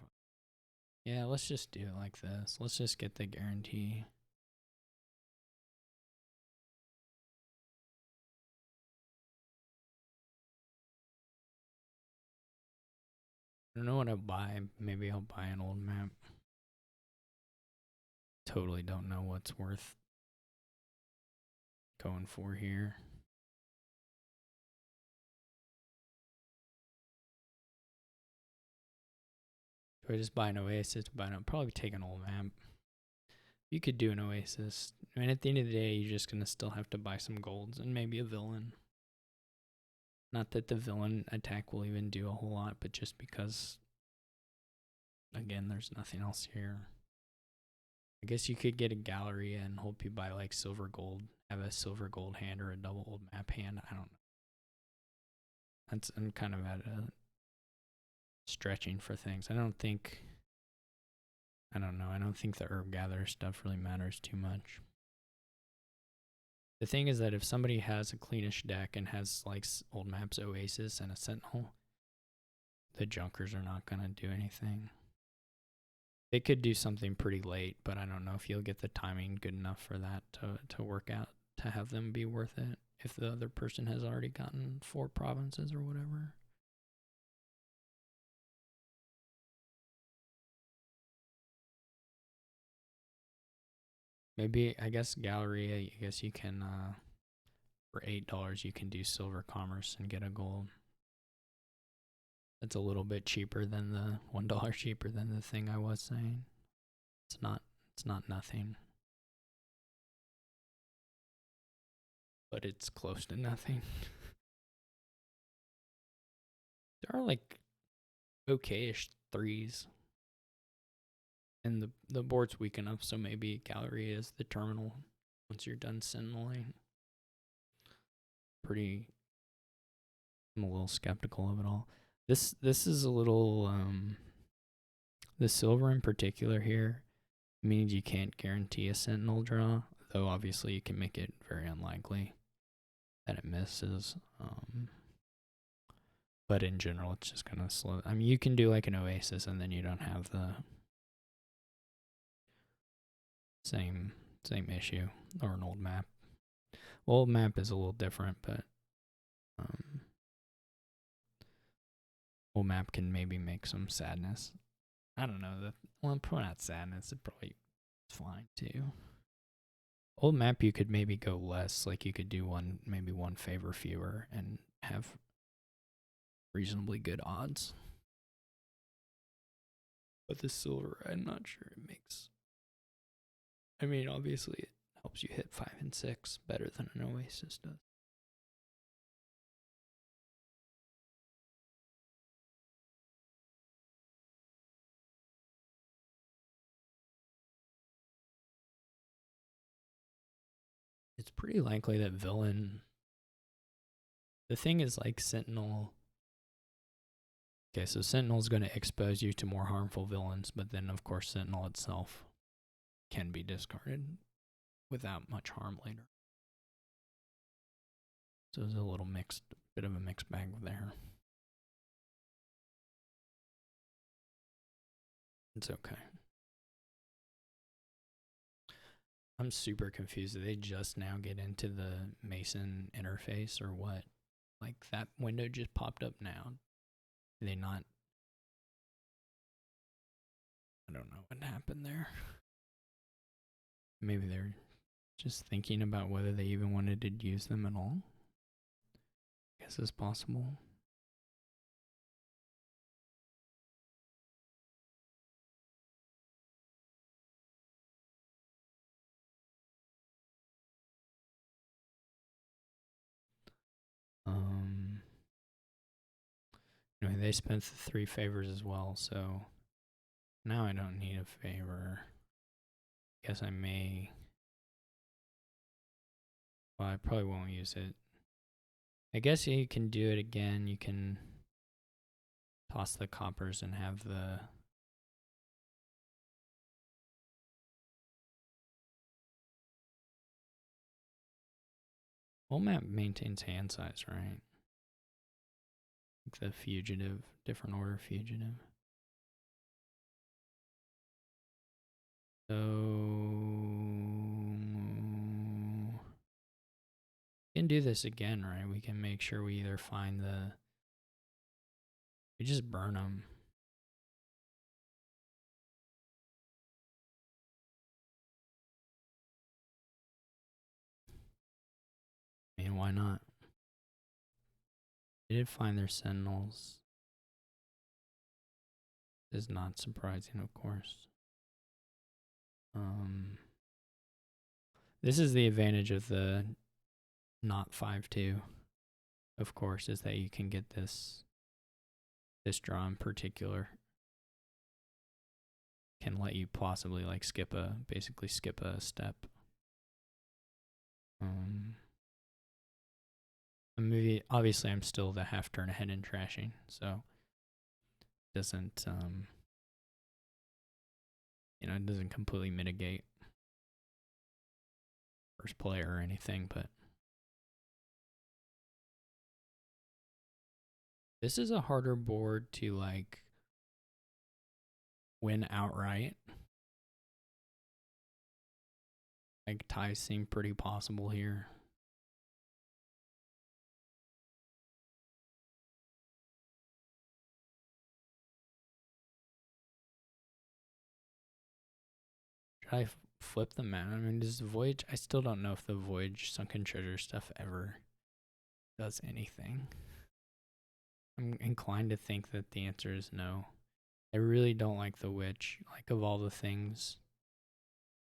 Yeah, let's just do it like this. Let's just get the guarantee. I don't know what I'll buy. Maybe I'll buy an old map. Totally don't know what's worth going for here. Do I just buy an Oasis? Probably take an old map. You could do an Oasis. I mean, at the end of the day, you're just going to still have to buy some golds and maybe a villain. Not that the villain attack will even do a whole lot, but just because, again, there's nothing else here. I guess you could get a gallery and hope you buy like silver gold, have a silver gold hand or a double old map hand. I don't know. I'm kind of at a stretching for things. I don't think the herb gatherer stuff really matters too much. The thing is that if somebody has a cleanish deck and has like old maps Oasis and a Sentinel, the Junkers are not going to do anything. They could do something pretty late, but I don't know if you'll get the timing good enough for that to work out, to have them be worth it if the other person has already gotten 4 provinces or whatever. Maybe I guess Galleria. I guess you can for $8 you can do silver commerce and get a gold. That's a little bit cheaper than the $1 cheaper than the thing I was saying. It's not. It's not nothing, but it's close to nothing. There are like okayish threes, and the board's weak enough, so maybe Galleria is the terminal once you're done Sentineling. Pretty. I'm a little skeptical of it all. This is a little the silver in particular here means you can't guarantee a Sentinel draw, though obviously you can make it very unlikely that it misses. But in general, it's just gonna slow. I mean, you can do like an Oasis, and then you don't have the same issue, or an old map. Well, old map is a little different, but old map can maybe make some sadness. I don't know. Well, probably not sadness. It probably is fine too. Old map, you could maybe go less. Like you could do maybe one favor fewer, and have reasonably good odds. But the silver, I'm not sure it makes. I mean, obviously, it helps you hit 5 and 6 better than an Oasis does. It's pretty likely that villain. The thing is, like Sentinel. Okay, so Sentinel is going to expose you to more harmful villains, but then, of course, Sentinel itself can be discarded without much harm later. So it's a little bit of a mixed bag there. It's okay. I'm super confused. Did they just now get into the Mason interface or what? Like that window just popped up now. Did they not? I don't know what happened there. Maybe they're just thinking about whether they even wanted to use them at all. I guess it's possible. Anyway, they spent the 3 favors as well, so now I don't need a favor. Guess I may. Well, I probably won't use it. I guess you can do it again. You can toss the coppers and have the. Whole map maintains hand size, right? Like the fugitive, different order fugitive. So we can do this again, right? We can make sure we either find we just burn them. I mean, why not? They did find their sentinels. This is not surprising, of course. This is the advantage of the not 5-2, of course, is that you can get this draw in particular can let you possibly like basically skip a step. Maybe obviously I'm still the half turn ahead in trashing, so it doesn't it doesn't completely mitigate first player or anything, but this is a harder board to like win outright. Like ties seem pretty possible here. Should I flip them out. I mean, does the Voyage? I still don't know if the Voyage Sunken Treasure stuff ever does anything. I'm inclined to think that the answer is no. I really don't like the Witch. Like, of all the things,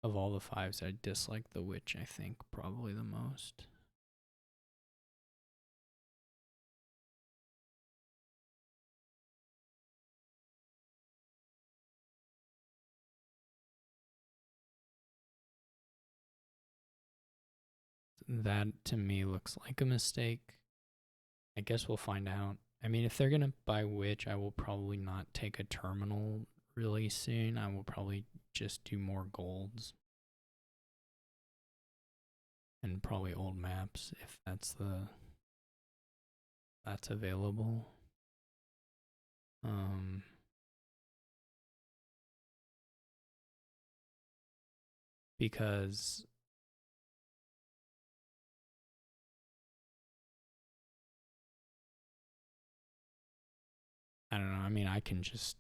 of all the fives, I dislike the Witch, I think, probably the most. That to me looks like a mistake. I guess we'll find out. I mean, if they're gonna buy Witch, I will probably not take a terminal really soon. I will probably just do more golds and probably old maps if that's available. Because I don't know. I mean, I can just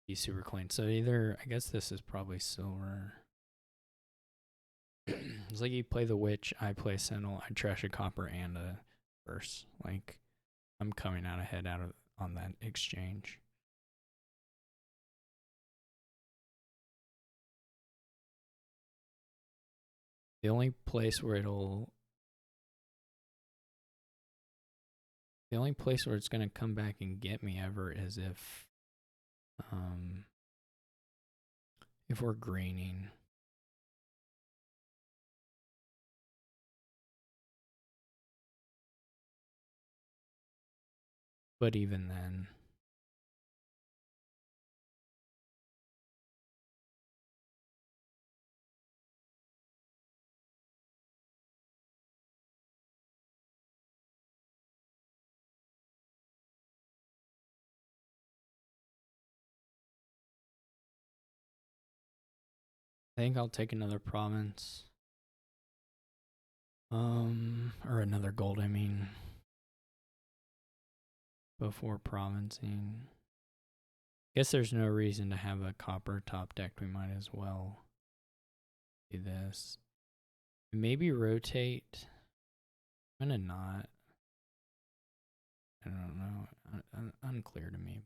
be super clean. So either, I guess this is probably silver. It's like you play the Witch, I play Sentinel, I trash a copper and a verse. Like, I'm coming out ahead on that exchange. The only place where it's gonna come back and get me ever is if we're greening. But even then, I think I'll take another province. Or another gold, I mean, before provincing. Guess there's no reason to have a copper top decked. We might as well do this. Maybe rotate. I'm gonna not. I don't know. Unclear to me.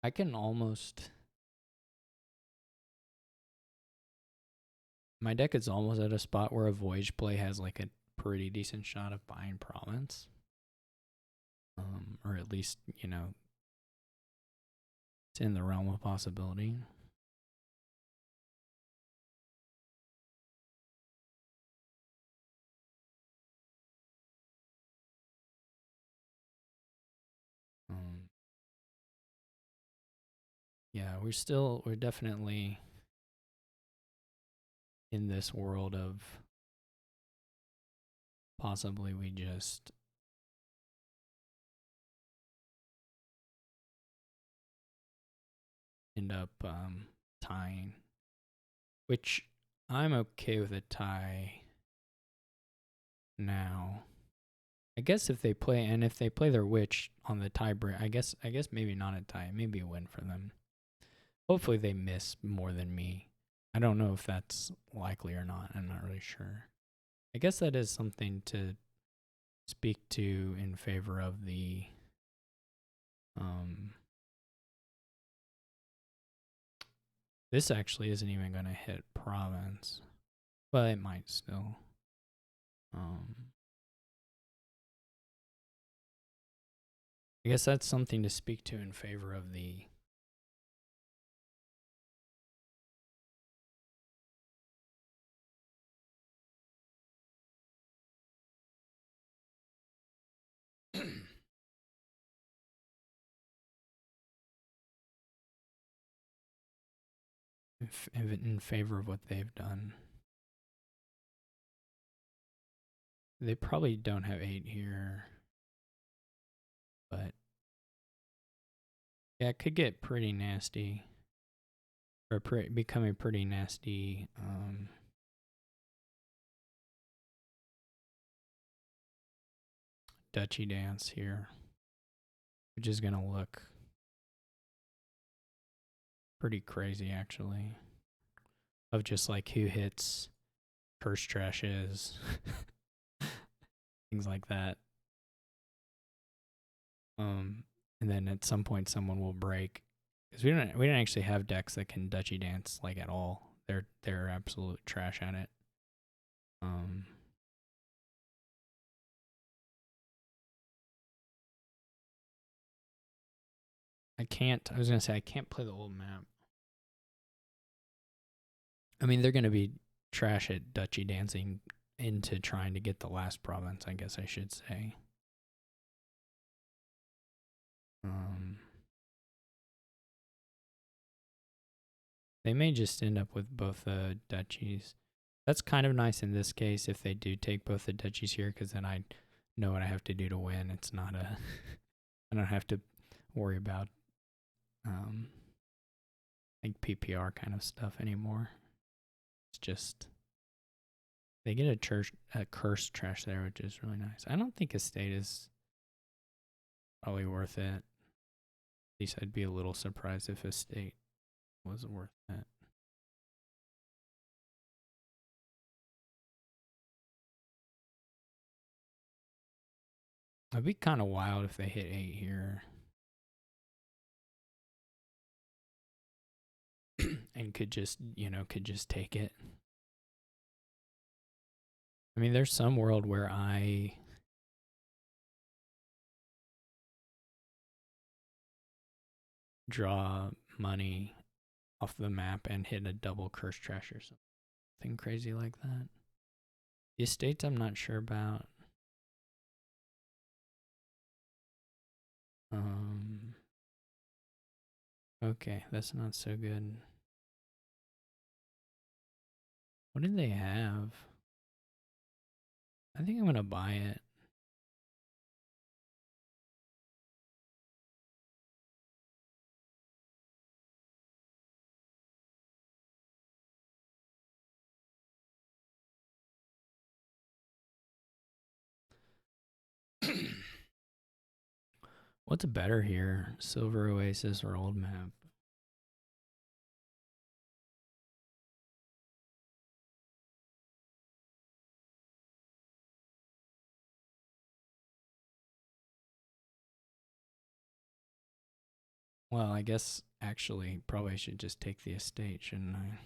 I can almost. My deck is almost at a spot where a Voyage play has like a pretty decent shot of buying province. Or at least, you know, it's in the realm of possibility. Yeah, we're definitely in this world of possibly we just end up tying, which I'm okay with a tie now. I guess if they play their Witch on the tie break, I guess maybe not a tie, maybe a win for them. Hopefully they miss more than me. I don't know if that's likely or not. I'm not really sure. I guess that is something to speak to in favor of the this actually isn't even going to hit province. Well, it might still. I guess that's something to speak to in favor of the in favor of what they've done. They probably don't have 8 here, but Yeah, it could get pretty nasty. Or become a pretty nasty Dutchy dance here, which is going to look pretty crazy, actually. Of just like who hits curse trashes, things like that. And then at some point someone will break because we don't actually have decks that can Dutchy dance like at all. They're absolute trash at it. I was gonna say I can't play the old map. I mean, they're gonna be trash at Dutchy dancing into trying to get the last province, I guess I should say. They may just end up with both the duchies. That's kind of nice in this case if they do take both the duchies here, because then I know what I have to do to win. It's not a I don't have to worry about like PPR kind of stuff anymore. It's just they get a curse trash there, which is really nice. I don't think estate is probably worth it. At least I'd be a little surprised if estate was worth it. It'd be kind of wild if they hit 8 here. And could just take it. I mean, there's some world where I draw money off the map and hit a double curse trash or something crazy like that. The estates I'm not sure about. Okay, that's not so good. What did they have? I think I'm gonna buy it. What's better here, Silver Oasis or Old Map? Well, I guess actually probably I should just take the estate, shouldn't I?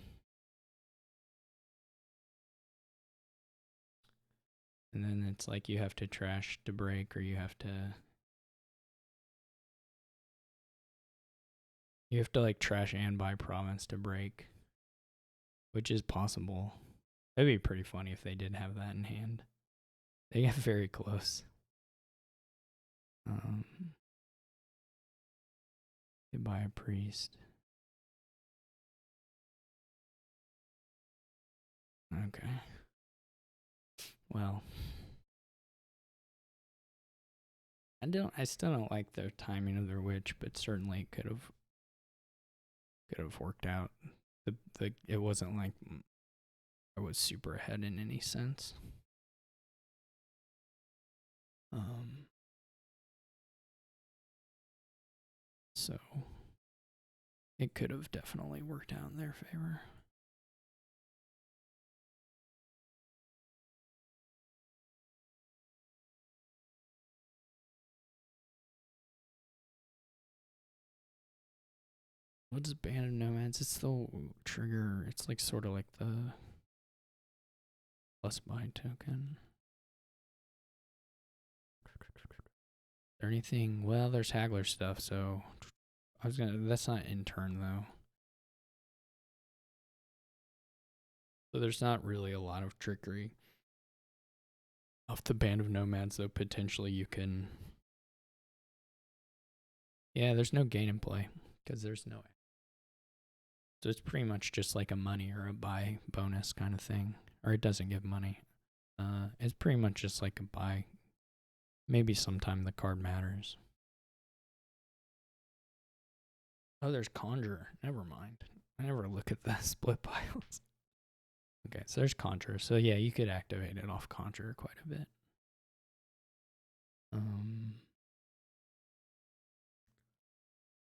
And then it's like you have to trash to break, or you have to like trash and buy province to break, which is possible. That'd be pretty funny if they did have that in hand. They get very close. They buy a priest. Okay. Well, I still don't like the timing of their witch, but certainly it could have worked out. It wasn't like I was super ahead in any sense. So it could have definitely worked out in their favor. What's Band of Nomads? It's the trigger. It's like sort of like the plus buy token. Is there anything? Well, there's Haggler stuff, so that's not in turn though. So there's not really a lot of trickery. Off the Band of Nomads, though, potentially you can. Yeah, there's no gain in play because there's no. So it's pretty much just like a money or a buy bonus kind of thing, or it doesn't give money. It's pretty much just like a buy. Maybe sometime the card matters. Oh, there's Conjurer. Never mind. I never look at the split piles. Okay, so there's Conjurer. So yeah, you could activate it off Conjurer quite a bit.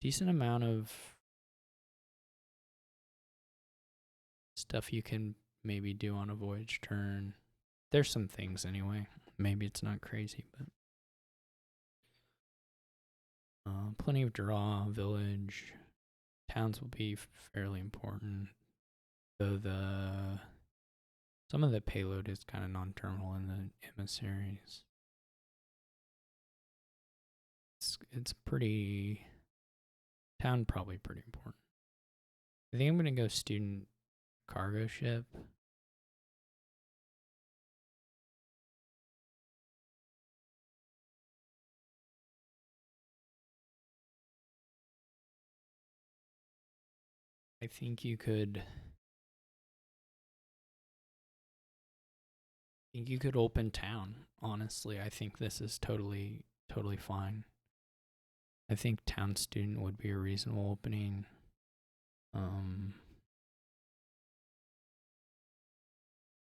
Decent amount of stuff you can maybe do on a voyage turn. There's some things anyway. Maybe it's not crazy, but plenty of draw, village. Towns will be fairly important. Though some of the payload is kind of non-terminal in the emissaries. It's pretty town probably pretty important. I think I'm gonna go student cargo ship. I think you could open town. Honestly, I think this is totally fine. I think town student would be a reasonable opening. I'm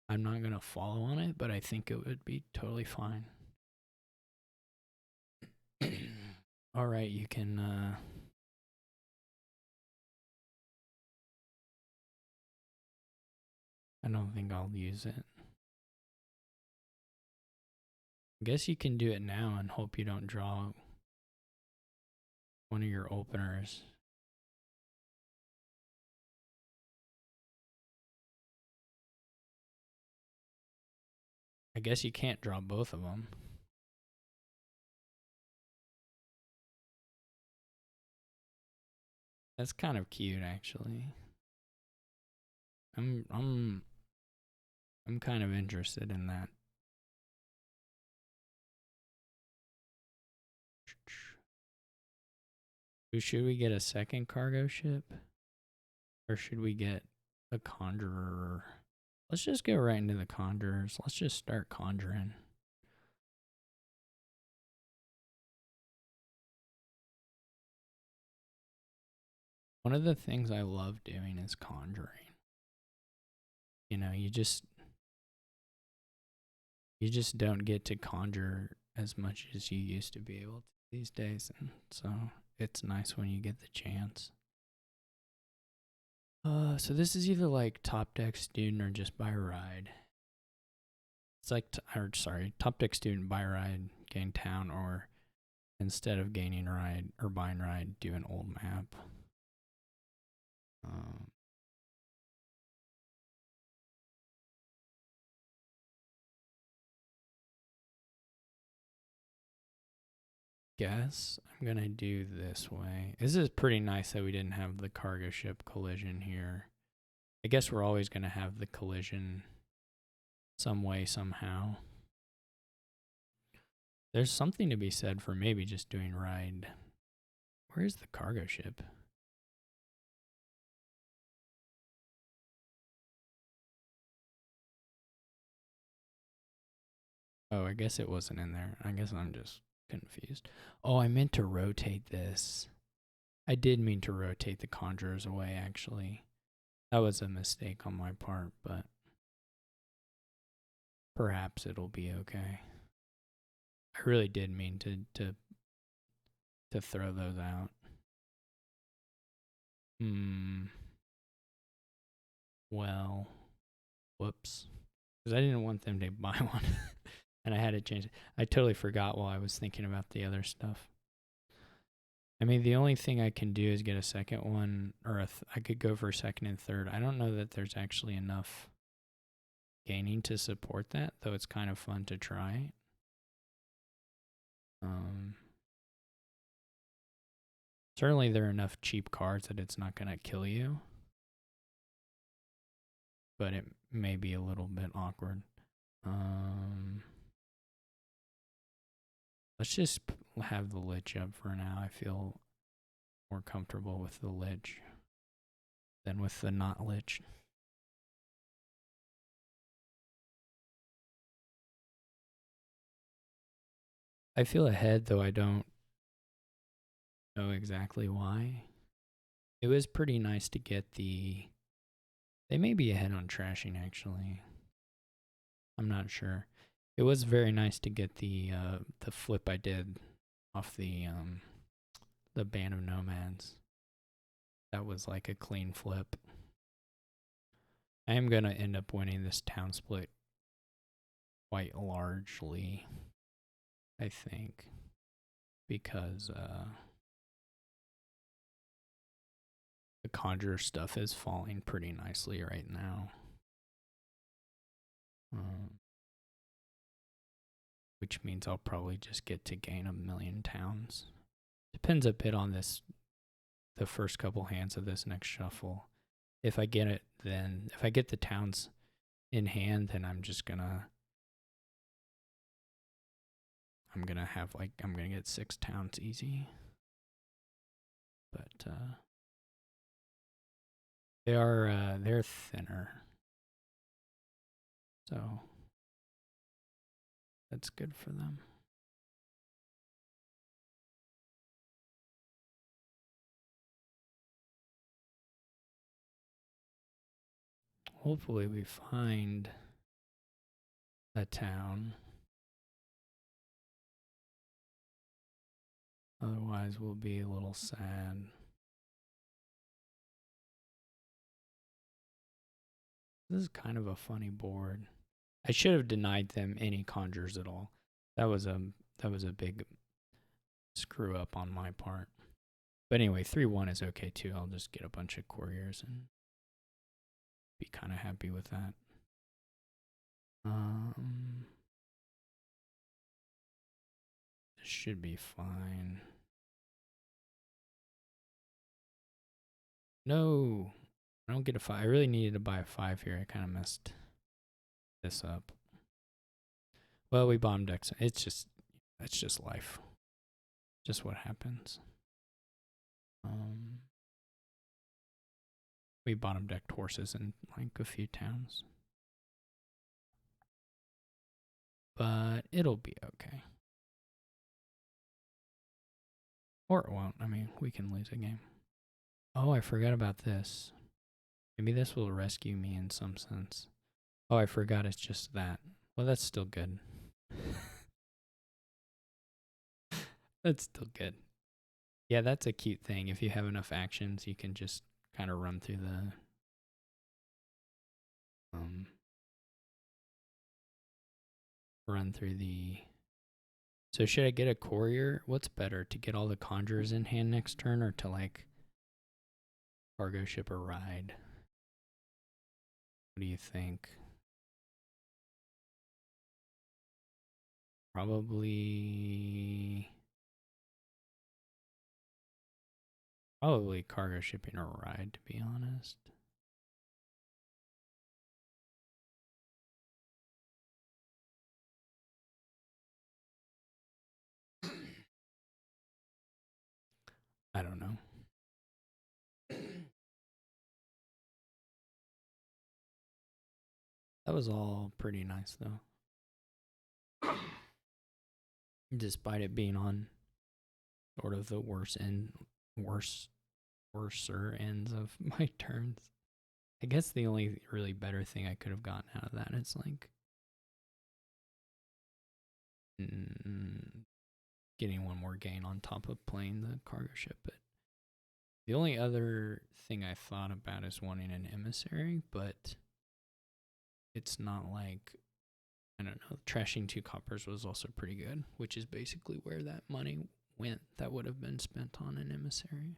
not gonna follow on it, but I think it would be totally fine. All right, you can. I don't think I'll use it. I guess you can do it now and hope you don't draw one of your openers. I guess you can't draw both of them. That's kind of cute, actually. I'm kind of interested in that. Should we get a second cargo ship? Or should we get a conjurer? Let's just go right into the conjurers. Let's just start conjuring. One of the things I love doing is conjuring. You know, you just don't get to conjure as much as you used to be able to these days, and so it's nice when you get the chance. So this is either like top deck student or just buy ride. It's like, top deck student, buy ride, gain town, or instead of gaining ride or buying ride, do an old map. Guess I'm gonna do this way. This is pretty nice that we didn't have the cargo ship collision here. I guess we're always gonna have the collision some way, somehow. There's something to be said for maybe just doing ride. Where's the cargo ship? Oh, I guess it wasn't in there. I guess I'm just confused. Oh, I meant to rotate this. I did mean to rotate the conjurers away, actually. That was a mistake on my part, but perhaps it'll be okay. I really did mean to throw those out. Well, whoops. Because I didn't want them to buy one. And I had to change it. I totally forgot while I was thinking about the other stuff. I mean, the only thing I can do is get a second one, or I could go for a second and third. I don't know that there's actually enough gaining to support that, though it's kind of fun to try. Certainly there are enough cheap cards that it's not going to kill you, but it may be a little bit awkward. Let's just have the lich up for now. I feel more comfortable with the lich than with the not lich. I feel ahead, though I don't know exactly why. It was pretty nice to get the. They may be ahead on trashing actually. I'm not sure. It was very nice to get the flip I did off the Band of Nomads. That was like a clean flip. I am gonna end up winning this town split quite largely, I think, because the conjure stuff is falling pretty nicely right now. Which means I'll probably just get to gain 1,000,000 towns. Depends a bit on the first couple hands of this next shuffle. If I get it, then if I get the towns in hand, then I'm gonna get 6 towns easy. But they're thinner, so that's good for them. Hopefully we find a town. Otherwise we'll be a little sad. This is kind of a funny board. I should have denied them any conjures at all. That was a big screw up on my part. But anyway, 3-1 is okay too. I'll just get a bunch of couriers and be kind of happy with that. This should be fine. No, I don't get a 5. I really needed to buy a 5 here. I kind of messed this up. Well, we bottom decked. That's just life. Just what happens. We bottom decked horses in like a few towns. But it'll be okay. Or it won't. I mean, we can lose a game. Oh, I forgot about this. Maybe this will rescue me in some sense. Oh, I forgot it's just that. Well, that's still good. That's still good. Yeah, that's a cute thing. If you have enough actions, you can just kind of run through the So should I get a courier? What's better, to get all the conjurers in hand next turn, or to like cargo ship or ride? What do you think? Probably cargo shipping or ride, to be honest. I don't know. That was all pretty nice though. Despite it being on sort of the worser ends of my turns. I guess the only really better thing I could have gotten out of that is like getting one more gain on top of playing the cargo ship. But the only other thing I thought about is wanting an emissary, but it's not like, I don't know, trashing 2 coppers was also pretty good, which is basically where that money went that would have been spent on an emissary.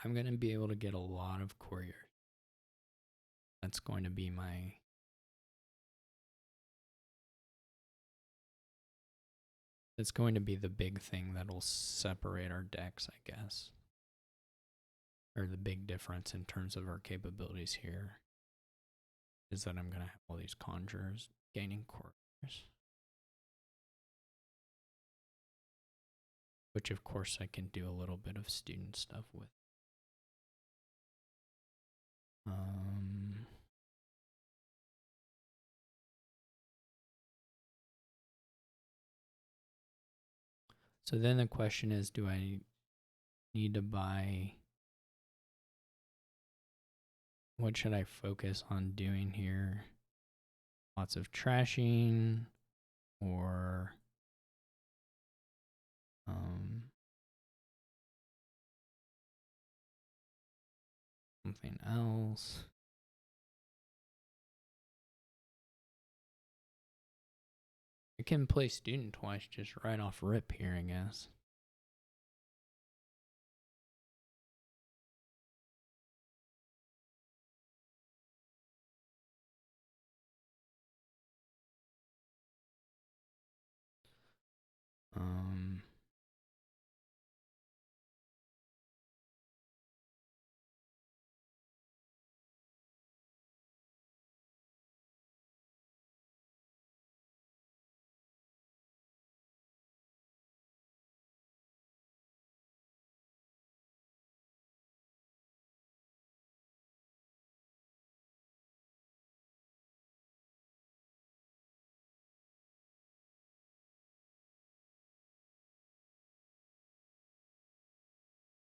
I'm going to be able to get a lot of couriers. That's going to be it's going to be the big thing that'll separate our decks, I guess. Or the big difference in terms of our capabilities here is that I'm going to have all these conjurers gaining couriers. which of course I can do a little bit of student stuff with. So then the question is, do I need to buy? What should I focus on doing here? Lots of trashing or something else? I can play student twice just right off rip here, I guess.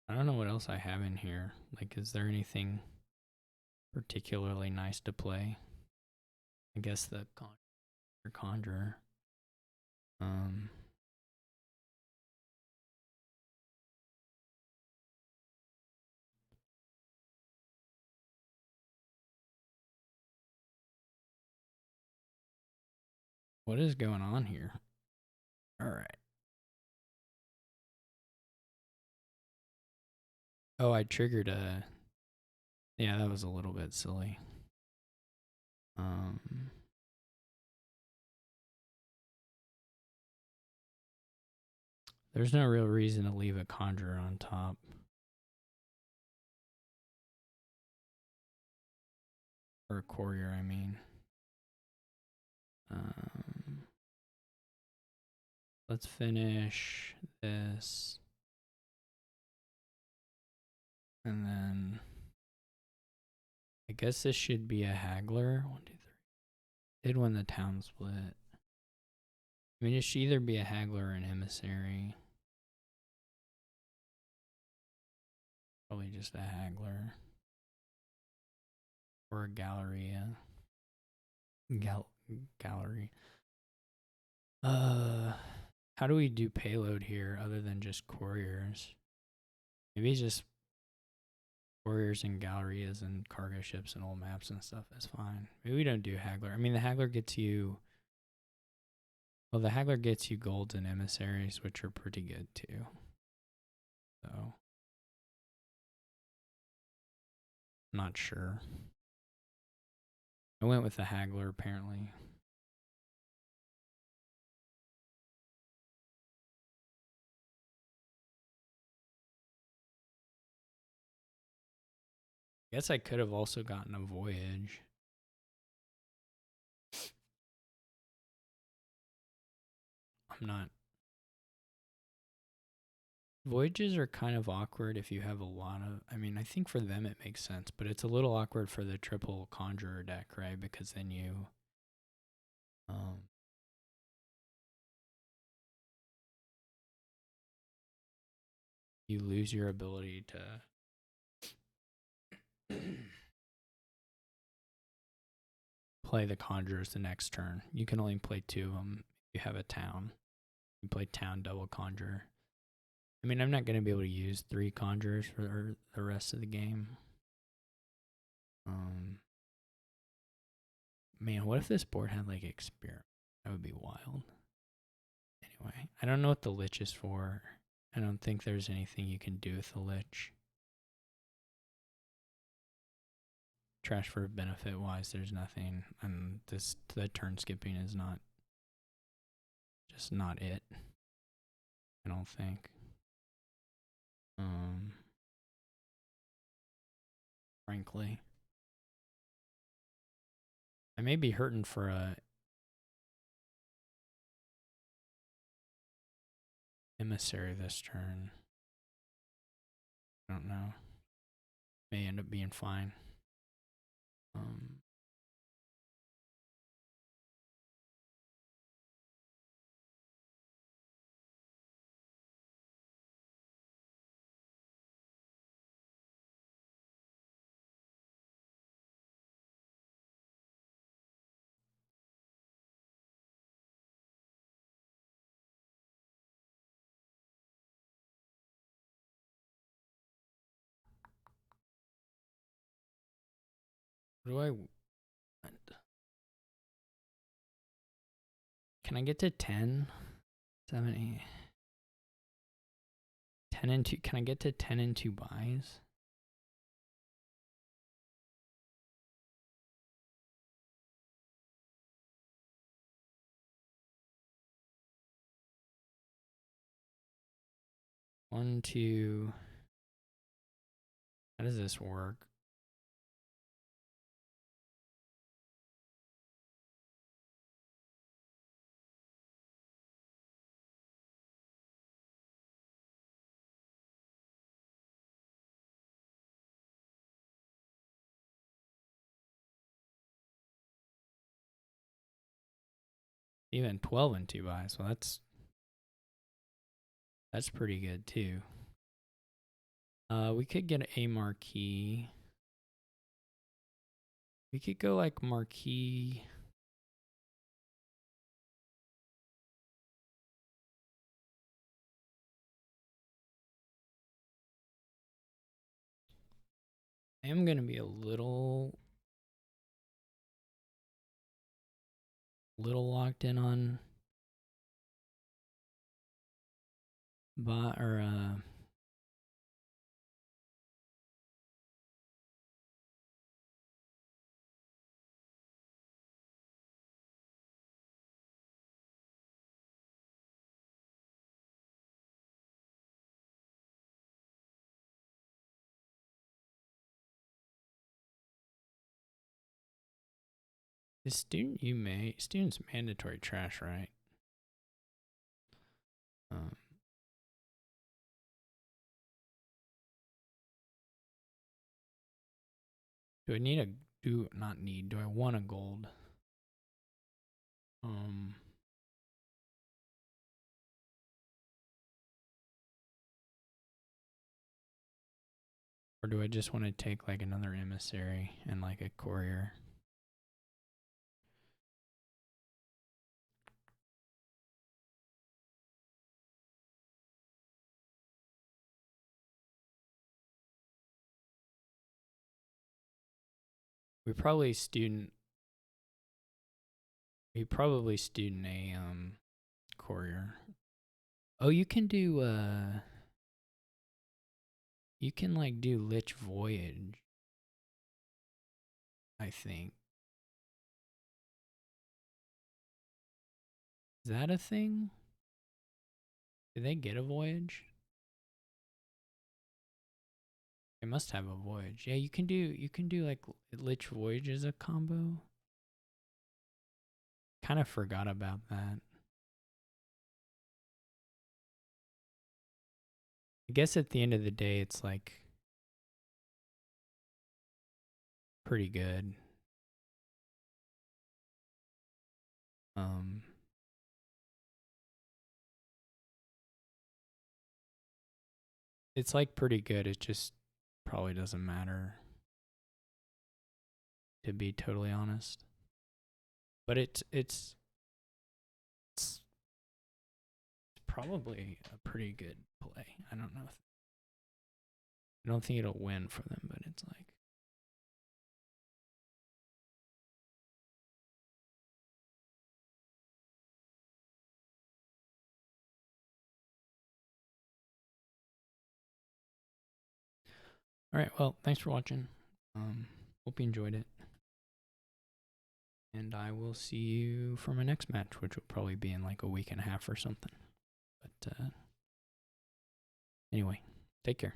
I don't know what else I have in here. Like, is there anything particularly nice to play? I guess the Conjurer. What is going on here? All right. Oh, I triggered a... Yeah, that was a little bit silly. There's no real reason to leave a Conjurer on top. Or a Courier, I mean. Let's finish this. And then... I guess this should be a Haggler. 1, 2, 3. Did win the town split. I mean, it should either be a Haggler or an Emissary. Probably just a Haggler. Or a Galleria. Gallery. How do we do payload here other than just Couriers? Maybe just Couriers and Gallerias and cargo ships and old maps and stuff. That's fine. Maybe we don't do Haggler. I mean, the Haggler gets you... Well, the Haggler gets you golds and emissaries, which are pretty good too. So... Not sure. I went with the Haggler, apparently. I guess I could have also gotten a Voyage. I'm not... Voyages are kind of awkward if you have a lot of... I mean, I think for them it makes sense, but it's a little awkward for the triple Conjurer deck, right? Because then you... you lose your ability to play the Conjurers the next turn. You can only play 2 of them if you have a town. You play town double Conjurer. I mean, I'm not going to be able to use 3 Conjurers for the rest of the game. Man, what if this board had like Experiment? That would be wild. Anyway, I don't know what the Lich is for. I don't think there's anything you can do with the Lich. Trash for benefit wise, there's nothing. And the turn skipping is not just not it. I don't think. Frankly. I may be hurting for a emissary this turn. I don't know. May end up being fine. What do I want? Can I get to 10? 7, 8. 10 and 2. Can I get to 10 and 2 buys? One, two. How does this work? Even 12 and 2 buys. Well, that's pretty good too. We could get a marquee. We could go like marquee. I am going to be a little locked in on is student's mandatory trash, right? Do I need do I want a gold? Or do I just want to take like another emissary and like a courier? We probably student a courier. Oh, you can do you can like do Lich Voyage, I think. Is that a thing? Did they get a voyage? They must have a voyage. Yeah, you can do like Lich Voyage as a combo. Kind of forgot about that. I guess at the end of the day, it's like pretty good. It's like pretty good. It just probably doesn't matter, to be totally honest. But it's probably a pretty good play. I don't know. I don't think it'll win for them, but it's like. All right. Well, thanks for watching. Hope you enjoyed it. And I will see you for my next match, which will probably be in like a week and a half or something. But anyway, take care.